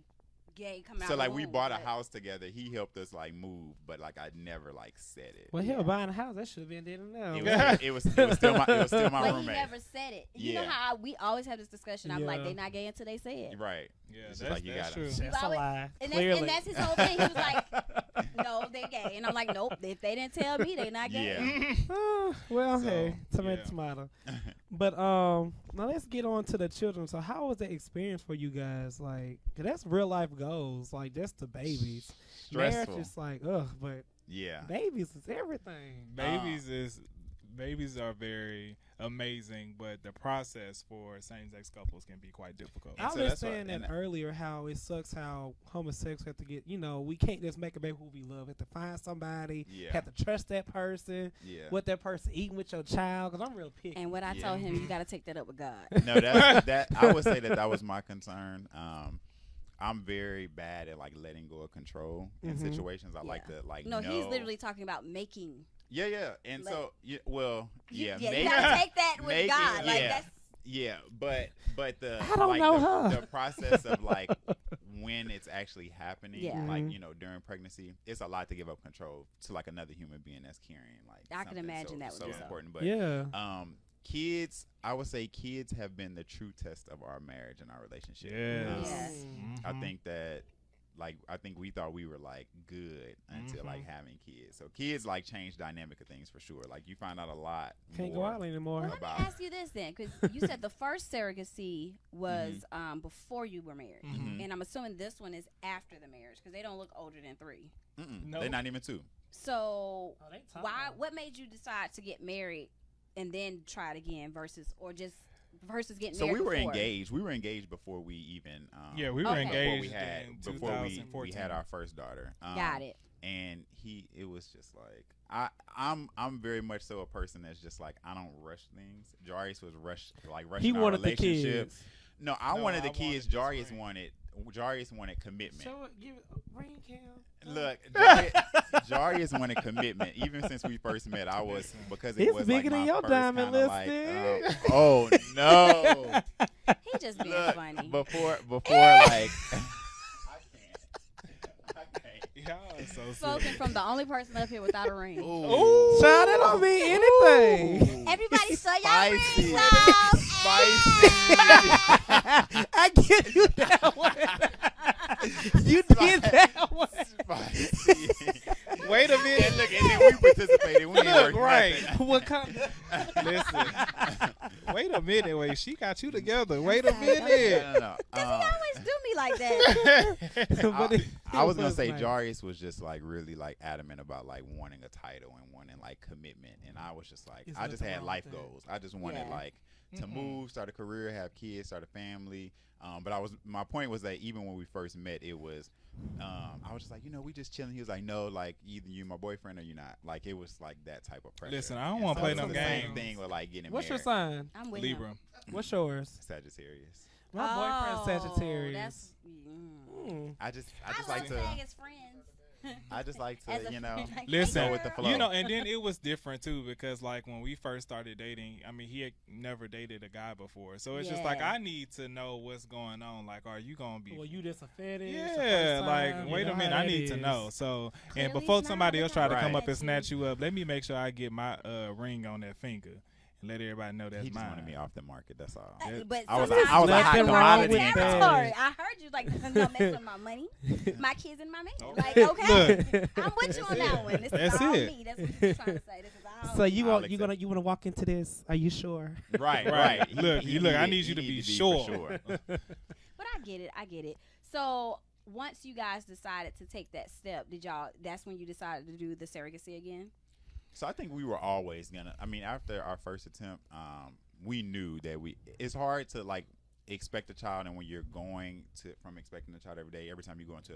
S2: gay coming out
S6: So
S2: of
S6: like
S2: the
S6: we
S2: womb,
S6: bought a
S2: but-
S6: house together. He helped us like move, but like I never like said it.
S3: Well, him buying a house, that should have been there now.
S6: It was still my
S2: But he
S6: roommate.
S2: never said it. You know
S6: Yeah.
S2: how we always have this discussion. I'm like,
S3: Yeah.
S2: they not gay until they say it.
S6: Right.
S7: Yeah,
S6: It's
S7: that's,
S6: just like you
S7: that's
S6: gotta-
S7: true.
S3: That's a
S2: always-
S3: lie.
S2: And
S3: Clearly.
S2: that's his whole thing. He was like, no, they gay. And I'm like, nope. If they didn't tell me, they not gay.
S6: Yeah.
S3: Well,
S6: So,
S3: hey, tomato,
S7: yeah.
S3: tomato. But now let's get on to the children. So how was the experience for you guys? Like, 'cause that's real life goals. Like, that's the babies.
S6: Stressful.
S3: Marriage is like, ugh, but
S6: Yeah.
S3: babies is everything.
S7: Babies is babies are very amazing, but the process for same-sex couples can be quite difficult.
S3: I
S6: so
S3: was
S6: that's why-
S3: saying that
S6: and-
S3: earlier, how it sucks how homosexuals have to get, we can't just make a baby who we love. Have to find somebody,
S6: Yeah.
S3: have to trust that person,
S6: Yeah.
S3: what that person eating with your child, because I'm real picky.
S2: And what I
S6: Yeah.
S2: told him, you got to take that up with God.
S6: No, that I would say that was my concern. I'm very bad at like letting go of control in situations. I like to like.
S2: No,
S6: know.
S2: he's literally talking about making.
S6: Yeah, and
S2: Let-
S6: so yeah,
S2: you
S6: make-
S2: got to take that with
S6: make
S2: God.
S6: it-
S2: Like
S6: yeah.
S2: that's.
S6: Yeah, but the
S3: I don't
S6: like
S3: know
S6: the,
S3: her.
S6: the process of like when it's actually happening,
S2: Yeah.
S6: like during pregnancy, it's a lot to give up control to like another human being that's carrying like.
S2: I can
S6: something
S2: imagine that would
S6: so
S2: be so.
S6: important, but
S3: Yeah.
S6: kids, I would say kids have been the true test of our marriage and our relationship.
S7: Yes.
S2: Yes.
S6: I think that I think we thought we were like good until like having kids. So kids like change dynamic of things for sure. Like you find out a lot.
S3: Can't go
S6: more
S3: out anymore.
S2: Well, let me
S6: about-
S2: ask you this then, because you said the first surrogacy was before you were married,
S6: Mhm.
S2: and I'm assuming this one is after the marriage because they don't look older than 3.
S7: No.
S6: They're not even 2.
S2: So
S3: Oh, they tall.
S2: why? What made you decide to get married and then try it again versus getting
S6: So
S2: married?
S6: we were
S2: before?
S6: engaged. We were engaged before we even.
S7: Yeah, we were
S2: Okay.
S7: engaged
S6: before we
S7: in
S6: had we
S7: 2014.
S6: had our first daughter.
S2: Got it.
S6: And it was just like I'm very much so a person that's just like I don't rush things. Jarius was rushing
S3: He
S6: our
S3: wanted the
S6: relationship.
S3: kids.
S6: No, I
S7: No,
S6: wanted the
S7: I
S6: kids.
S7: wanted this
S6: Jarius wanted commitment.
S3: Show it, give it, ring cam.
S6: Look, Jarius wanted commitment. Even since we first met, I was because it
S3: It's
S6: was
S3: bigger
S6: like
S3: than
S6: my
S3: your
S6: first
S3: diamond
S6: kinda like,
S3: lipstick.
S6: oh no!
S2: He just being
S6: Look,
S2: funny.
S6: before like I can't.
S7: Y'all are so
S2: Spoken
S7: silly.
S2: from the only person up here without a ring.
S6: Ooh.
S3: Child, that don't mean anything.
S2: Everybody saw y'all
S6: Spicy.
S2: rings off.
S6: Spicy.
S3: I give you that one. You did that one.
S6: Spicy.
S7: Wait a minute.
S6: And look, and then we participated. We ain't
S7: Look,
S6: worked
S7: right.
S6: nothing.
S3: What kind?
S7: Listen. Wait a minute. Wait, she got you together. Wait a
S6: No,
S7: minute.
S6: no.
S2: Does he always do me like that?
S6: I was gonna say Jarius was just like really like adamant about like wanting a title and wanting like commitment, and I was just like
S3: There's
S6: I just
S3: nothing
S6: had
S3: wrong
S6: life
S3: with that.
S6: goals. I just wanted
S2: Yeah.
S6: like to move, start a career, have kids, start a family. But my point was that even when we first met, it was I was just like, we just chilling. He was like, no, like either you my boyfriend or you're not. Like it was like that type of pressure.
S7: Listen, I don't
S6: And
S7: wanna
S6: so
S7: play
S6: it was
S7: them
S6: the same
S7: games.
S6: thing with like getting
S3: What's your
S6: married.
S3: sign?
S2: I'm with
S7: Libra.
S2: him.
S3: What's yours?
S6: Sagittarius.
S3: My boyfriend's Sagittarius.
S2: That's,
S6: I just
S2: I
S6: like
S2: love
S6: to
S2: saying as friends.
S6: I just like
S2: As
S6: to
S2: a
S6: you
S2: friend,
S6: know
S2: like,
S7: Listen,
S6: go with the flow.
S7: and then it was different too because like when we first started dating, I mean he had never dated a guy before, so it's just like
S2: Yeah.
S7: I need to know what's going on. Like, are you gonna be?
S3: Well, you just a fetish? the
S7: Yeah,
S3: first
S7: like
S3: time?
S7: wait
S3: You
S7: a
S3: know
S7: minute,
S3: how
S7: I
S3: that
S7: need to
S3: is.
S7: know. So
S2: Clearly
S7: and before
S2: it's not
S7: somebody
S2: all
S7: else
S2: the
S7: try to
S6: time.
S7: come
S6: Right.
S7: up and snatch you up, let me make sure I get my ring on that finger and let everybody know that's
S6: He just
S7: mine.
S6: wanted me off the market. That's all.
S2: But
S6: I was
S2: sometimes
S6: I was a
S2: you have
S6: hot
S2: to
S3: Nothing
S2: mark
S3: wrong
S6: commodity.
S2: the
S3: with
S2: territory.
S3: that.
S2: I heard you like don't mess with my money, my kids, and my man.
S7: Okay.
S2: Like okay,
S7: Look.
S2: I'm with you on that one. This
S7: That's
S2: is all
S7: it.
S2: me. That's what you're trying to say. This is all.
S3: So
S2: me.
S3: you
S6: I'll
S3: want you
S6: accept.
S3: want to walk into this? Are you sure?
S6: Right,
S7: Right.
S6: right.
S7: Look,
S6: He
S7: you look. I
S6: needed-
S7: need you to
S6: he
S7: be
S6: needed
S7: sure.
S6: for
S2: But I get it. I get it. So once you guys decided to take that step, that's when you decided to do the surrogacy again?
S6: So I think we were always gonna. I mean, after our first attempt, we knew that it's hard to like expect a child, and when you're going from expecting a child every day, every time you go into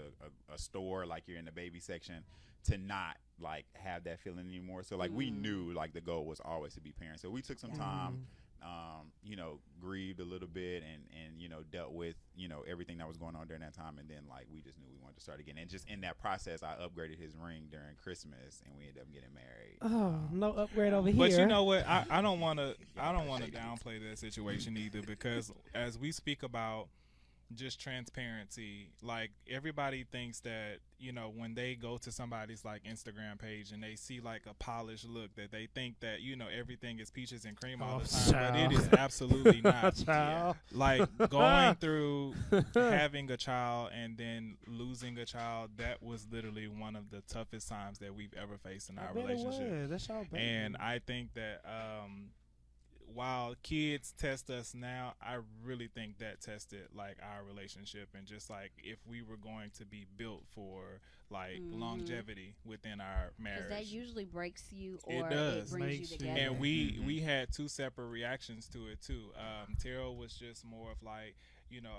S6: a store, like you're in the baby section, to not like have that feeling anymore. So like we knew like the goal was always to be parents. So we took some time, grieved a little bit and dealt with everything that was going on during that time, and then like we just knew we wanted to start again. And just in that process, I upgraded his ring during Christmas, and we ended up getting married.
S3: Oh, no upgrade over here.
S7: But you know what? I don't want to downplay that situation either, because as we speak about just transparency, like everybody thinks that when they go to somebody's like Instagram page and they see like a polished look, that they think that everything is peaches and cream all the time, but it is absolutely not.
S3: Child.
S7: Like going through having a child and then losing a child, that was literally one of the toughest times that we've ever faced in
S3: I
S7: our
S3: bet it
S7: relationship.
S3: was. That's y'all baby.
S7: And I think that while kids test us now, I really think that tested like our relationship and just like if we were going to be built for like longevity within our marriage.
S2: Because that usually breaks you or
S7: It does.
S2: brings you
S3: Makes you-
S2: together.
S7: And we had two separate reactions to it too. Terrell was just more of like, you know,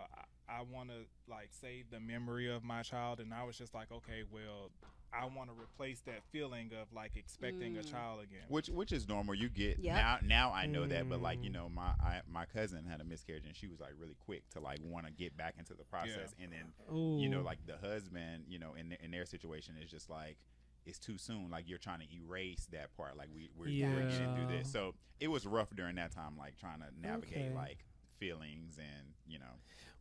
S7: I want to like save the memory of my child, and I was just like, okay, well, I want to replace that feeling of like expecting a child again.
S6: Which is normal. You get
S2: Yep.
S6: now I know that, but like, you know, my cousin had a miscarriage and she was like really quick to like want to get back into the process, and then you know, like the husband, you know, in their situation is just like, it's too soon. Like you're trying to erase that part. Like we're getting through this. So it was rough during that time, like trying to navigate like feelings and, you know.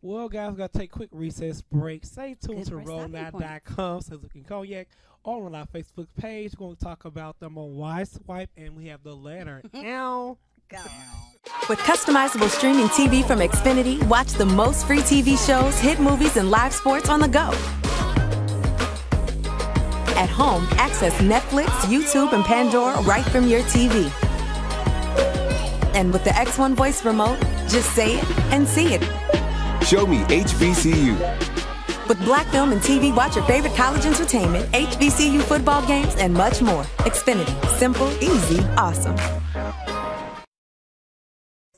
S3: Well, guys, we got to take a quick recess break. Stay tuned
S2: Good
S3: to
S2: for a stopping
S3: rollnow.com, so looking cognac, or on our Facebook page. We're going to talk about them on Y Swipe, and we have the letter L.
S4: With customizable streaming TV from Xfinity, watch the most free TV shows, hit movies, and live sports on the go. At home, access Netflix, YouTube, and Pandora right from your TV. And with the X1 voice remote, just say it and see it.
S5: Show me HBCU.
S4: With Black Film and TV, watch your favorite college entertainment, HBCU football games, and much more. Xfinity. Simple, easy, awesome.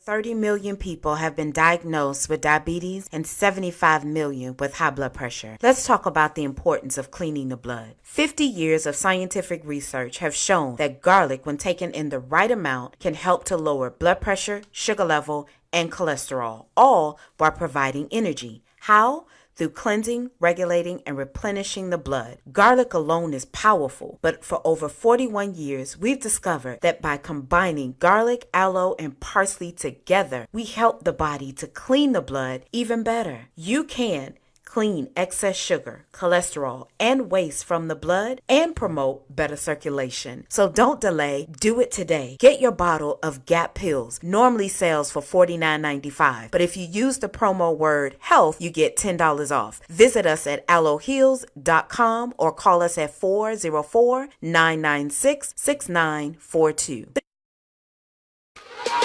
S8: 30 million people have been diagnosed with diabetes and 75 million with high blood pressure. Let's talk about the importance of cleaning the blood. 50 years of scientific research have shown that garlic, when taken in the right amount, can help to lower blood pressure, sugar level, and cholesterol, all while providing energy. How? Through cleansing, regulating, and replenishing the blood. Garlic alone is powerful, but for over 41 years, we've discovered that by combining garlic, aloe, and parsley together, we help the body to clean the blood even better. You can clean excess sugar, cholesterol, and waste from the blood and promote better circulation. So don't delay, do it today. Get your bottle of Gap Pills. Normally sells for $49.95, but if you use the promo word HEALTH, you get $10 off. Visit us at aloeheals.com or call us at 404-996-6942.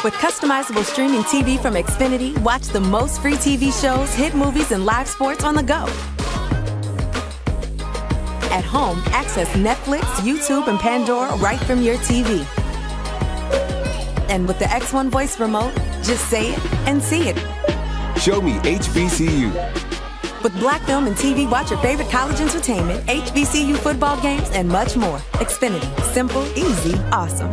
S4: With customizable streaming TV from Xfinity, watch the most free TV shows, hit movies, and live sports on the go. At home, access Netflix, YouTube, and Pandora right from your TV. And with the X1 voice remote, just say it and see it.
S5: Show me HBCU.
S4: With Black Film and TV, watch your favorite college entertainment, HBCU football games, and much more. Xfinity. Simple, easy, awesome.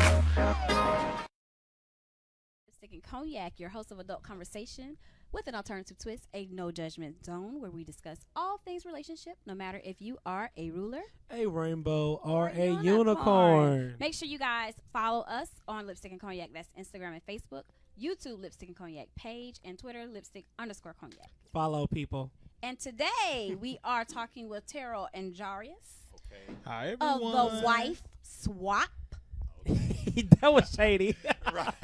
S2: Lipstick and Cognac, your host of Adult Conversation with an alternative twist, a no judgment zone where we discuss all things relationship, no matter if you are a ruler,
S3: A rainbow, or a
S2: unicorn.
S3: unicorn.
S2: Make sure you guys follow us on Lipstick and Cognac. That's Instagram and Facebook, YouTube Lipstick and Cognac page, and Twitter Lipstick_Cognac.
S3: Follow people.
S2: And today we are talking with Terrell and Jarius
S7: Hi
S2: of
S7: everyone.
S2: the Wife Swap.
S3: That was shady.
S6: Right.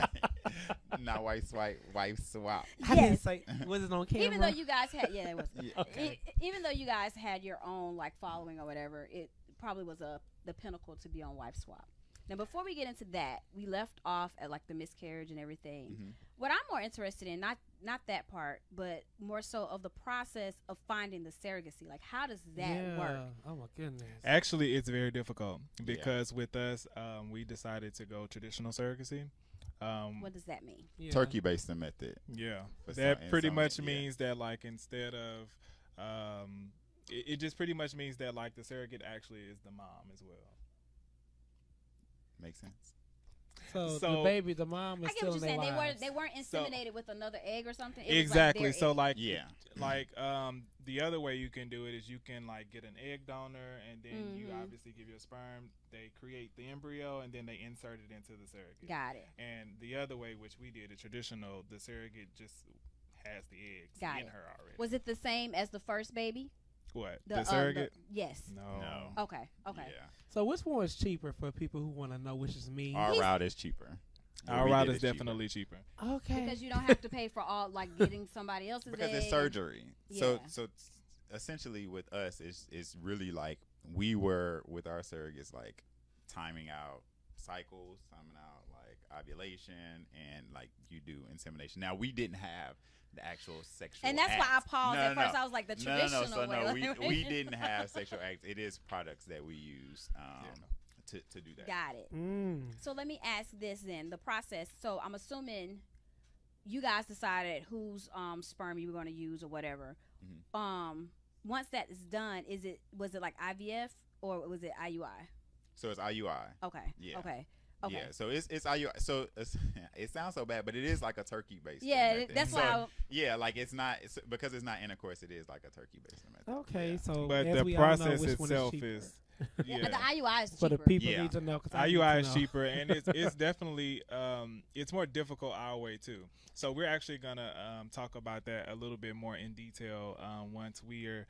S6: Not wife swap.
S3: I didn't say, was it on camera?
S2: Even though you guys had, yeah, it was.
S3: Okay.
S2: Even though you guys had your own like following or whatever, it probably was the pinnacle to be on Wife Swap. Now, before we get into that, we left off at like the miscarriage and everything.
S6: Mm-hmm.
S2: What I'm more interested in, not that part, but more so of the process of finding the surrogacy. Like, how does that work?
S3: Oh my goodness.
S7: Actually, it's very difficult because with us, we decided to go traditional surrogacy.
S2: What does that mean?
S3: Yeah.
S6: Turkey-based method.
S7: Yeah,
S6: For
S7: that
S6: some- in
S7: pretty
S6: some-
S7: much
S6: yeah.
S7: means that like instead of, it just pretty much means that like the surrogate actually is the mom as well.
S6: Makes sense.
S3: So,
S7: So-
S3: the baby, the mom is
S2: I get
S3: still
S2: what
S3: in
S2: you're
S3: their
S2: saying.
S3: lives.
S2: They weren't inseminated with another egg or something. It
S7: Exactly.
S2: Was like their
S7: So
S2: egg.
S7: like
S6: Yeah.
S7: like the other way you can do it is you can like get an egg donor and then you obviously give your sperm. They create the embryo and then they insert it into the surrogate.
S2: Got it.
S7: And the other way, which we did, the traditional, the surrogate just has the eggs
S2: Got
S7: in
S2: it.
S7: her already.
S2: Was it the same as the first baby?
S7: What? The surrogate?
S2: Yes.
S7: No.
S2: Okay. Okay.
S6: Yeah.
S3: So which one is cheaper for people who want to know which is me?
S6: Our route is cheaper. What
S7: Our
S6: we
S7: route
S6: did
S7: is
S6: cheaper.
S7: definitely cheaper.
S3: Okay.
S2: Because you don't have to pay for all like getting somebody else's
S6: Because
S2: egg.
S6: it's surgery.
S2: Yeah.
S6: So essentially with us it's really like we were with our surrogates like timing out cycles, timing out like ovulation and like you do insemination. Now we didn't have the actual sexual
S2: And that's why I
S6: acts.
S2: paused
S6: No,
S2: at
S6: no,
S2: first.
S6: no.
S2: I was like, the
S6: No, no,
S2: traditional
S6: no. So
S2: way.
S6: no, we didn't have sexual acts. It is products that we use to do that.
S2: Got it. So let me ask this then. The process. So I'm assuming you guys decided whose sperm you were going to use or whatever. Once that is done, was it like IVF or was it IUI?
S6: So it's IUI.
S2: Okay.
S6: Yeah.
S2: Okay.
S6: Yeah, so it's IUI. So it sounds so bad, but it is like a turkey-based.
S2: Yeah, that's why.
S6: Yeah, like it's not because it's not intercourse. It is like a turkey-based method.
S3: Okay,
S6: Yeah.
S3: so
S7: But
S3: as
S7: the
S3: we all know,
S7: process
S3: which one
S7: itself
S3: cheaper.
S7: is.
S2: Yeah. The IUI is cheaper.
S3: For the people
S6: Yeah.
S3: need to know. Cause
S7: IUI is cheaper, and it's definitely it's more difficult our way too. So we're actually gonna talk about that a little bit more in detail once we are,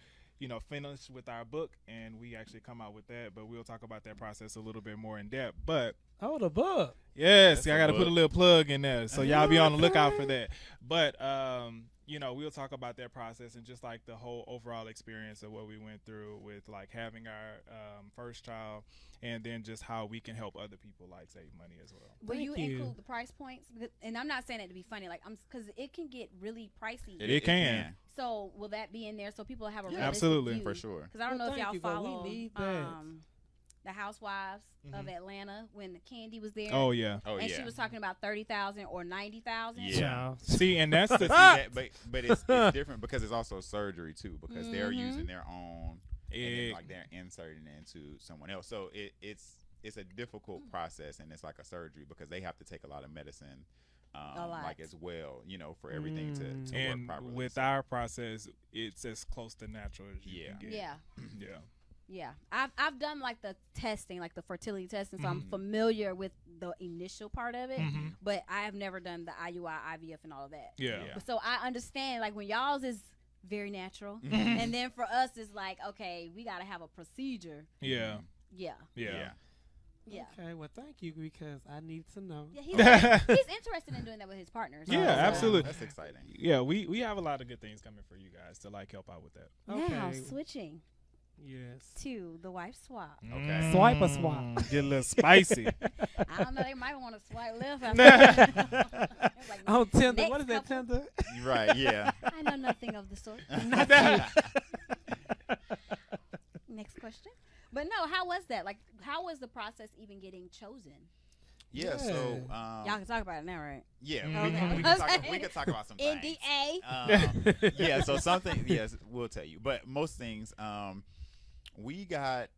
S7: finished with our book and we actually come out with that. But we'll talk about that process a little bit more in depth. But
S3: the book.
S7: yes,
S6: That's
S7: I
S6: the
S7: got to put a
S6: book.
S7: little plug in there, so y'all be on the lookout for that. But we'll talk about that process and just like the whole overall experience of what we went through with like having our first child, and then just how we can help other people like save money as well.
S2: Will you
S3: Thank you.
S2: include the price points? And I'm not saying it to be funny, like because it can get really pricey.
S7: It can.
S2: So will that be in there so people have a realistic
S7: Absolutely.
S2: view?
S6: For sure.
S2: Because I don't know if
S3: Thank
S2: y'all
S3: you, 'cause we
S2: follow
S3: need that.
S2: the Housewives of Atlanta when Candy was there.
S7: Oh yeah.
S6: Oh
S2: and
S6: yeah.
S2: she was talking about 30,000 or 90,000.
S6: Yeah.
S3: Child.
S7: See, and that's the
S6: but it's different because it's also surgery too, because they're using their own and then, like they're inserting it into someone else. So it's a difficult process, and it's like a surgery because they have to take a lot of medicine, like as well, for everything to work
S7: and
S6: properly.
S7: with
S6: So,
S7: our process, it's as close to natural as you
S6: Yeah.
S7: can get.
S2: Yeah.
S7: Yeah.
S2: Yeah, I've done like the testing, like the fertility testing, so I'm familiar with the initial part of it. But I have never done the IUI, IVF, and all of that.
S7: Yeah.
S2: So I understand, like when y'all's is very natural, and then for us it's like, okay, we got to have a procedure.
S7: Yeah.
S2: Yeah,
S7: Yeah.
S2: yeah.
S3: Okay, well, thank you because I need to know.
S2: Yeah, he's interested in doing that with his partners.
S7: Yeah,
S2: So-
S7: absolutely.
S6: That's exciting.
S7: Yeah, we have a lot of good things coming for you guys to like help out with that.
S2: Now
S3: Okay.
S2: switching
S3: Yes.
S2: to the wife swap.
S6: Okay.
S3: Swipe or swap?
S7: Get a little spicy.
S2: I don't know, they might want to swipe left. After It's like,
S3: Oh, Tinder.
S2: next
S3: What is that,
S2: couple-
S3: Tinder?
S6: Right. Yeah.
S2: I know nothing of the sort. Next question. But no, how was that? Like, how was the process even getting chosen?
S6: Yeah. So
S2: Y'all can talk about it now, right?
S6: yeah,
S2: Okay.
S6: we can talk about some things.
S2: NDA.
S6: Yeah, so something, yes, we'll tell you. But most things, we got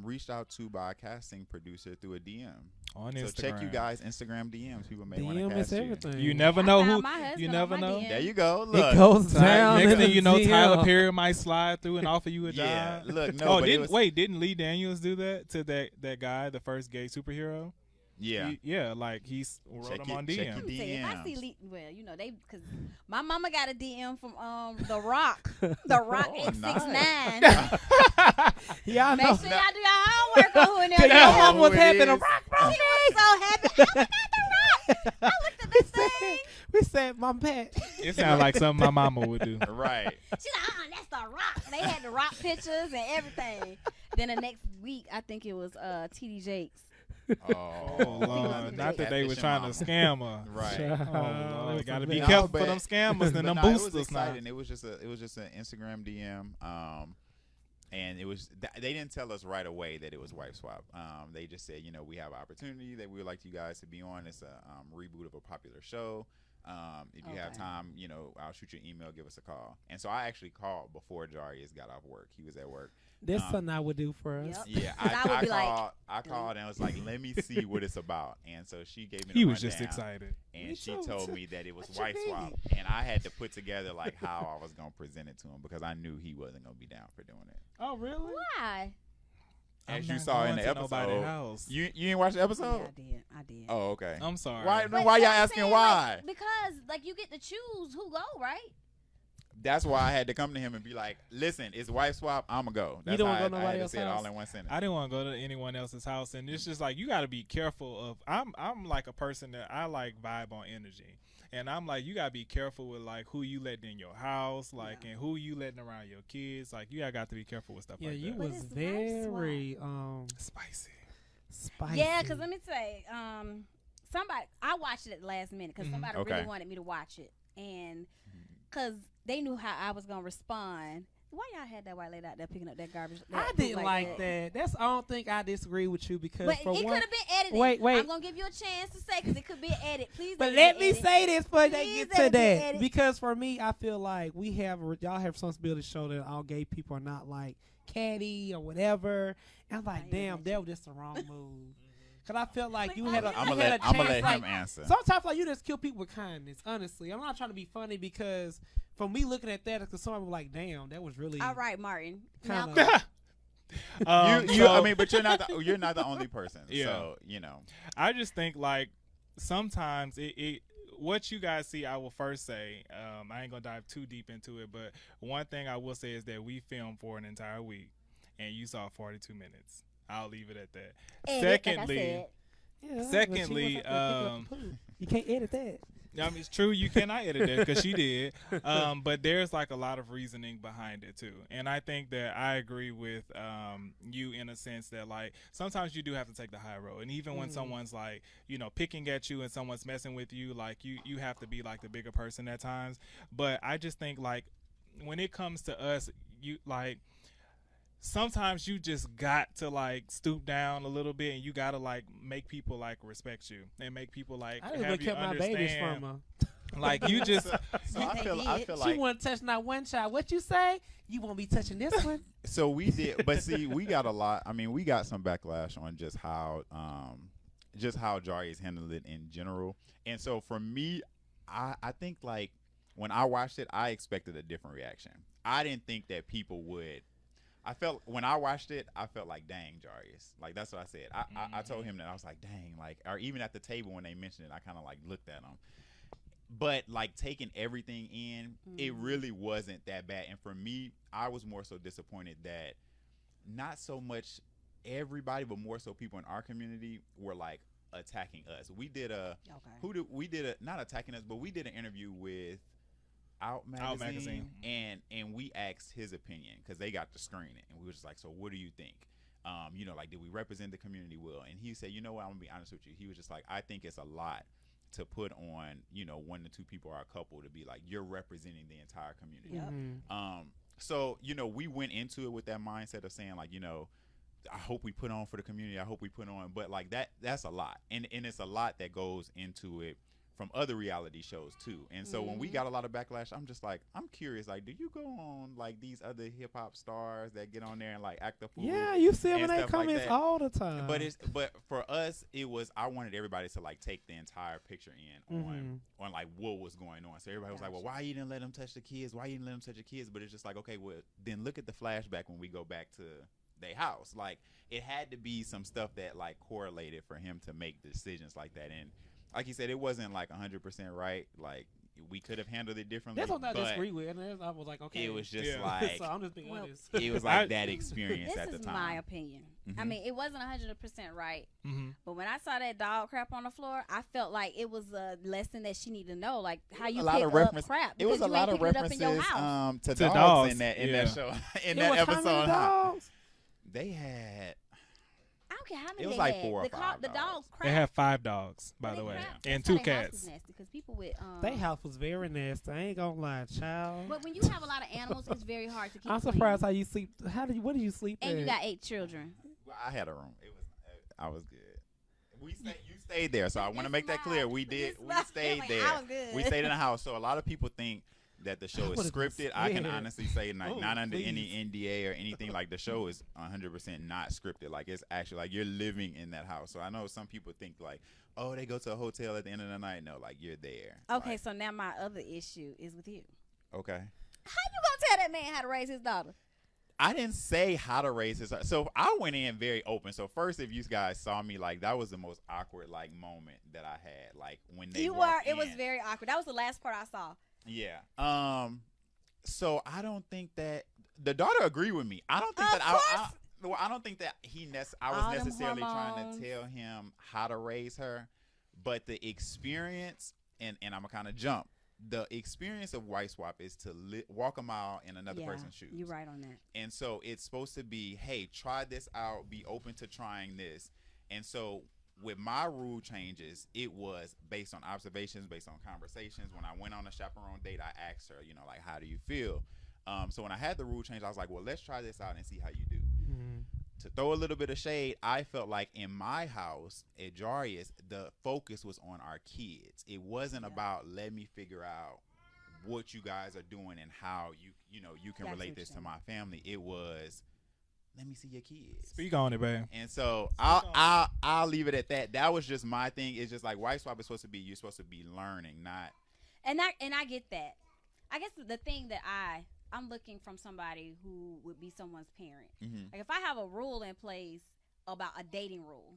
S6: reached out to by a casting producer through a DM.
S7: On
S6: So
S7: Instagram.
S6: check you guys' Instagram DMs. People may want to
S3: DM
S6: cast
S3: is
S6: you.
S3: everything.
S7: You never
S2: I
S7: know
S2: found
S7: who.
S2: my husband
S7: You
S2: on
S7: never
S2: my
S7: know.
S2: DM.
S6: There you go. Look.
S3: It goes down.
S7: Next
S3: in
S7: thing
S3: the
S7: you know,
S3: DM.
S7: Tyler Perry might slide through and offer you a job.
S6: Yeah. Look. No.
S7: Oh,
S6: but it was,
S7: didn't Lee Daniels do that to that guy, the first gay superhero?
S6: Yeah.
S7: Yeah, like he's wrote
S6: Check
S7: him on
S6: it- check
S7: DM.
S2: Let me tell you, if I see
S6: DMs.
S2: well, they because my mama got a DM from The Rock, The Rock
S6: Oh,
S2: 869.
S3: Yeah, I
S2: Make
S3: know.
S2: sure y'all do your homework on who in there.
S3: Your
S6: know
S3: mom
S6: who
S3: was
S6: it
S3: having a
S6: is.
S3: rock
S2: She was so happy. I got The Rock. I looked at this thing.
S3: We said, my pet.
S7: It sounds like something my mama would do.
S6: Right.
S2: She's like, that's The Rock. They had The Rock pictures and everything. Then the next week, I think it was TD Jakes.
S6: Oh,
S7: Lord. Not that they were trying to scam her.
S6: Right.
S7: Oh Lord, gotta be
S6: No,
S7: careful
S6: but-
S7: for them scammers and
S6: But
S7: them
S6: no, it was
S7: boosters now.
S6: exciting. It was just an Instagram DM, and it was they didn't tell us right away that it was Wife Swap. They just said, we have an opportunity that we would like you guys to be on. It's a reboot of a popular show. If you have
S2: Okay.
S6: time, I'll shoot you an email, give us a call. And so I actually called before Jarius got off work. He was at work.
S3: That's something I would do for us.
S2: Yep.
S6: Yeah,
S2: 'Cause I would be like,
S6: I called and I was like, let me see what it's about. And so she gave me the
S7: He was just
S6: rundown.
S7: excited.
S6: And
S3: Me
S6: she
S3: too.
S6: told me that it was
S3: What you
S6: Wife Swap,
S3: mean?
S6: and I had to put together like how I was gonna present it to him because I knew he wasn't gonna be down for doing it.
S3: Oh, really?
S2: Why?
S6: As
S7: I'm
S6: you
S7: not
S6: saw in
S7: going
S6: the
S7: to nobody's
S6: episode,
S7: house.
S6: you didn't watch the
S2: Yeah,
S6: episode?
S2: I did.
S6: Oh, okay.
S7: I'm sorry.
S6: Why?
S2: But
S6: Why
S2: you know
S6: y'all
S2: what I'm
S6: asking
S2: saying?
S6: why?
S2: Like, because like you get to choose who go, right?
S6: That's why I had to come to him and be like, "Listen, it's Wife Swap. I'ma go." That's
S3: don't
S6: how
S3: wanna go
S6: I
S3: to
S6: had to
S3: nobody's
S6: say it all
S3: house?
S6: in one sentence.
S7: I didn't want to go to anyone else's house, and it's just like you got to be careful of. I'm like a person that I like vibe on energy, and I'm like you got to be careful with like who you letting in your house, like and who you letting around your kids. Like you got to be careful with stuff
S3: Yeah,
S7: like
S3: you
S7: that.
S2: But
S3: was
S2: it's Wife Swap.
S3: very
S7: Spicy.
S3: spicy.
S2: Yeah, because let me say, somebody. I watched it at the last minute because somebody really wanted me to watch it, and because they knew how I was gonna respond. Why y'all had that white lady out there picking up that garbage?
S3: I didn't like that. That's. I don't think I disagree with you because
S2: But
S3: for
S2: it
S3: one,
S2: could have been edited.
S3: Wait.
S2: I'm gonna give you a chance to say because it could be edited. Please.
S3: But let me say this before they
S2: Please
S3: get to
S2: let it be
S3: that.
S2: edited.
S3: Because for me, I feel like y'all have responsibility to show that all gay people are not like catty or whatever. And I'm like, damn, that was just the wrong move. Cause I felt like you had a
S6: I'm gonna
S3: chance.
S6: let him answer.
S3: Sometimes like you just kill people with kindness. Honestly, I'm not trying to be funny because for me looking at that, because someone was like, damn, that was really
S2: All right, Martin.
S3: kind
S2: Now,
S3: of.
S6: I mean, but you're not the only person.
S7: Yeah.
S6: So
S7: I just think like sometimes it what you guys see, I will first say, I ain't gonna dive too deep into it, but one thing I will say is that we filmed for an entire week, and you saw 42 minutes. I'll leave it at that. Secondly,
S3: you can't edit that.
S7: I mean, it's true. You cannot edit that because she did. But there's like a lot of reasoning behind it too. And I think that I agree with you in a sense that like sometimes you do have to take the high road. And even when someone's like, picking at you and someone's messing with you, like you have to be like the bigger person at times. But I just think like when it comes to us, you like, sometimes you just got to like stoop down a little bit and you gotta like make people like respect you and make people like
S3: I
S7: have you
S3: kept my babies
S7: understand.
S3: from her.
S7: Like you just
S6: So I feel
S3: She
S6: like
S3: won't touch not one child. What you say? You won't be touching this one.
S6: so we did, but see, we got a lot. I mean, we got some backlash on just how Jarius handled it in general. And so for me, I think like when I watched it, I expected a different reaction. I didn't think that people would. I felt when I watched it, I felt like, dang, Jarius. Like, that's what I said. I told him that. I was like, dang. Like, or even at the table when they mentioned it, I kind of like looked at him. But like taking everything in, it really wasn't that bad. And for me, I was more so disappointed that not so much everybody, but more so people in our community were like attacking us. We did not attacking us, but we did an interview with Out Magazine. And we asked his opinion because they got to screen it, and we were just like, so what do you think? Like, did we represent the community well? And he said, you know what, I'm gonna be honest with you. He was just like, I think it's a lot to put on, 1 to 2 people are a couple to be like, you're representing the entire community.
S2: Yep.
S6: So we went into it with that mindset of saying like, I hope we put on for the community. I hope we put on, but like that's a lot, and it's a lot that goes into it from other reality shows too. And so when we got a lot of backlash, I'm just like, I'm curious, like, do you go on like these other hip hop stars that get on there and like act a fool?
S3: Yeah, you see them in
S6: and
S3: they
S6: stuff like
S3: comments
S6: that?
S3: all the time.
S6: But for us, it was, I wanted everybody to like take the entire picture in on like what was going on. So everybody was like, well, why you didn't let them touch the kids? Why you didn't let them touch the kids? But it's just like, okay, well then look at the flashback when we go back to their house. Like it had to be some stuff that like correlated for him to make decisions like that. And like he said, it wasn't like 100% right. Like we could have handled it differently.
S3: That's what I disagree with. And I was like, okay.
S6: It was just like,
S3: so I'm just being honest.
S6: it was like that experience at the
S2: This
S6: time.
S2: is my opinion. I mean, it wasn't 100% right. But when I saw that dog crap on the floor, I felt like it was a lesson that she needed to know, like how you pick up crap.
S6: It was a lot of references to dogs in that show, in that episode.
S3: Dogs?
S6: They had.
S2: I don't care how many
S6: It was
S2: they
S6: like
S2: had.
S6: 4 or
S2: the
S6: 5
S2: the dogs crap.
S7: they have 5 dogs, by the way, and 2 cats.
S2: Because people with
S3: They house was very nasty. I ain't gonna lie, child.
S2: But when you have a lot of animals, it's very hard to keep.
S3: I'm surprised how you sleep. What do you sleep
S2: And
S3: at?
S2: you got 8 children.
S6: Well, I had a room. I was good. You stayed there, so I want to make that clear. We stayed there.
S2: I was good.
S6: We stayed in the house. So a lot of people think that the show is scripted. I can honestly say, like, not under any NDA or anything. Like the show is 100% not scripted. Like it's actually like you're living in that house. So I know some people think like, oh, they go to a hotel at the end of the night. No, like you're there.
S2: Okay,
S6: like,
S2: so now my other issue is with you.
S6: Okay.
S2: How you gonna tell that man how to raise his daughter?
S6: I didn't say how to raise his. So I went in very open. So first, if you guys saw me, like that was the most awkward like moment that I had. Like when they walked in.
S2: It was very awkward. That was the last part I saw.
S6: Yeah. So I don't think that the daughter agreed with me. I don't think that I don't think that I was necessarily trying to tell him how to raise her, but the experience and I'm gonna kind of jump. The experience of White Swap is to walk a mile in another person's shoes.
S2: You're right on that.
S6: And so it's supposed to be, hey, try this out. Be open to trying this. And so with my rule changes, it was based on observations, based on conversations. When I went on a chaperone date, I asked her, you know, like, how do you feel? So when I had the rule change, I was like, well, let's try this out and see how you do. To throw a little bit of shade, I felt like in my house at Jarius, the focus was on our kids. It wasn't about let me figure out what you guys are doing and how you can relate this to my family. It was, let me see your kids.
S7: Speak on it, babe.
S6: And so I'll leave it at that. That was just my thing. It's just like wife swap is supposed to be, you're supposed to be learning, not.
S2: And I get that. I guess the thing that I'm looking from somebody who would be someone's parent. Like if I have a rule in place about a dating rule,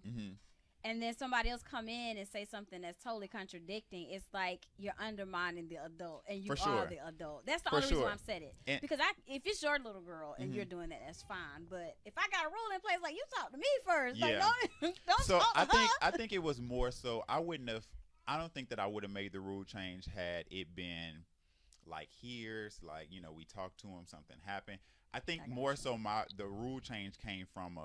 S2: and then somebody else come in and say something that's totally contradicting, it's like you're undermining the adult, and you are the adult. That's the only reason why I'm said it. And because if it's your little girl and you're doing that, that's fine. But if I got a rule in place, like, you talk to me first. Like, don't
S6: so
S2: talk to her.
S6: I think it was more so I don't think that I would have made the rule change had it been like, here's like, you know, we talked to him, something happened. I think more so the rule change came from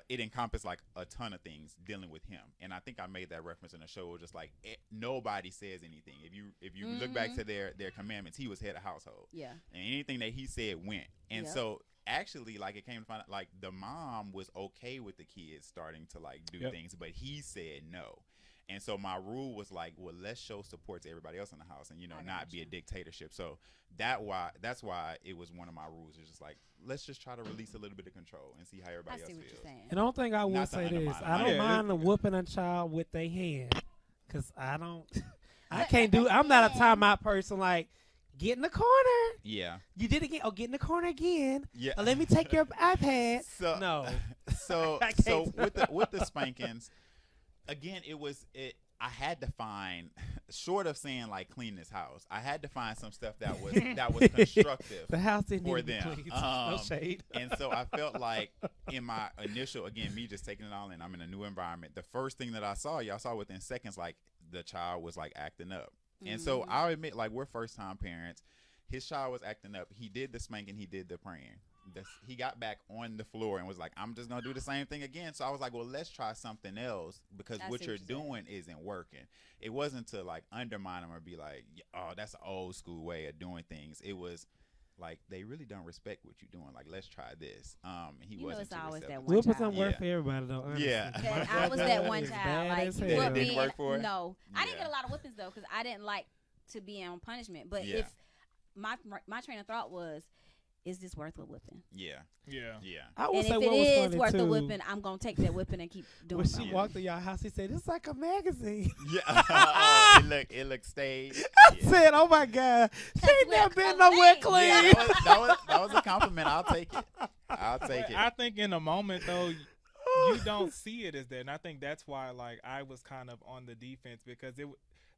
S6: it encompassed like a ton of things dealing with him, and I think I made that reference in the show. It was just like nobody says anything. If you look back to their commandments, he was head of household. Yeah, and anything that he said went. And so actually, like, it came to find out, like, the mom was okay with the kids starting to like do things, but he said no. And so my rule was like, well, let's show support to everybody else in the house, and not be a dictatorship. So that's why it was one of my rules. It's just like, let's just try to release a little bit of control and see how everybody else feels.
S3: And the only thing I will say this, I don't mind whooping a child with their hand, because I can't do. I'm not a timeout person. Like, get in the corner. Yeah. You did it again. Oh, get in the corner again. Yeah. Let me take your iPad.
S6: So with the spankings. Again, I had to find, short of saying like clean this house, I had to find some stuff that was constructive
S3: the house didn't
S6: for them.
S3: No shade.
S6: And so I felt like in my initial, again, me just taking it all in, I'm in a new environment. The first thing that y'all saw within seconds, like the child was like acting up. And so I'll admit, like, we're first time parents. His child was acting up. He did the spanking. He did the praying. He got back on the floor and was like, I'm just going to do the same thing again. So I was like, well, let's try something else, because what you're doing isn't working. It wasn't to like undermine him or be like, oh, that's an old school way of doing things. It was like, they really don't respect what you're doing. Like, let's try this. He wasn't
S2: it's always that one
S3: Whooping don't work for everybody, though. Honestly.
S6: Yeah.
S2: I was that one child. Like,
S6: it didn't work for it?
S2: No. I didn't get a lot of whoopings, though, because I didn't like to be on punishment. But if my train of thought was, is this worth a whipping?
S6: Yeah.
S3: I would
S2: and
S3: say
S2: if
S3: what
S2: it
S3: was
S2: is
S3: funny
S2: worth
S3: too,
S2: a whipping, I'm gonna take that whipping and keep doing
S3: when
S2: something.
S3: she walked to y'all house, he said, "It's like a magazine."
S6: Yeah. It looked staged.
S3: I said, "Oh my God, she ain't never been nowhere clean."
S6: Yeah, that was a compliment. I'll take it.
S7: I think in a moment though, you don't see it as that, and I think that's why like I was kind of on the defense, because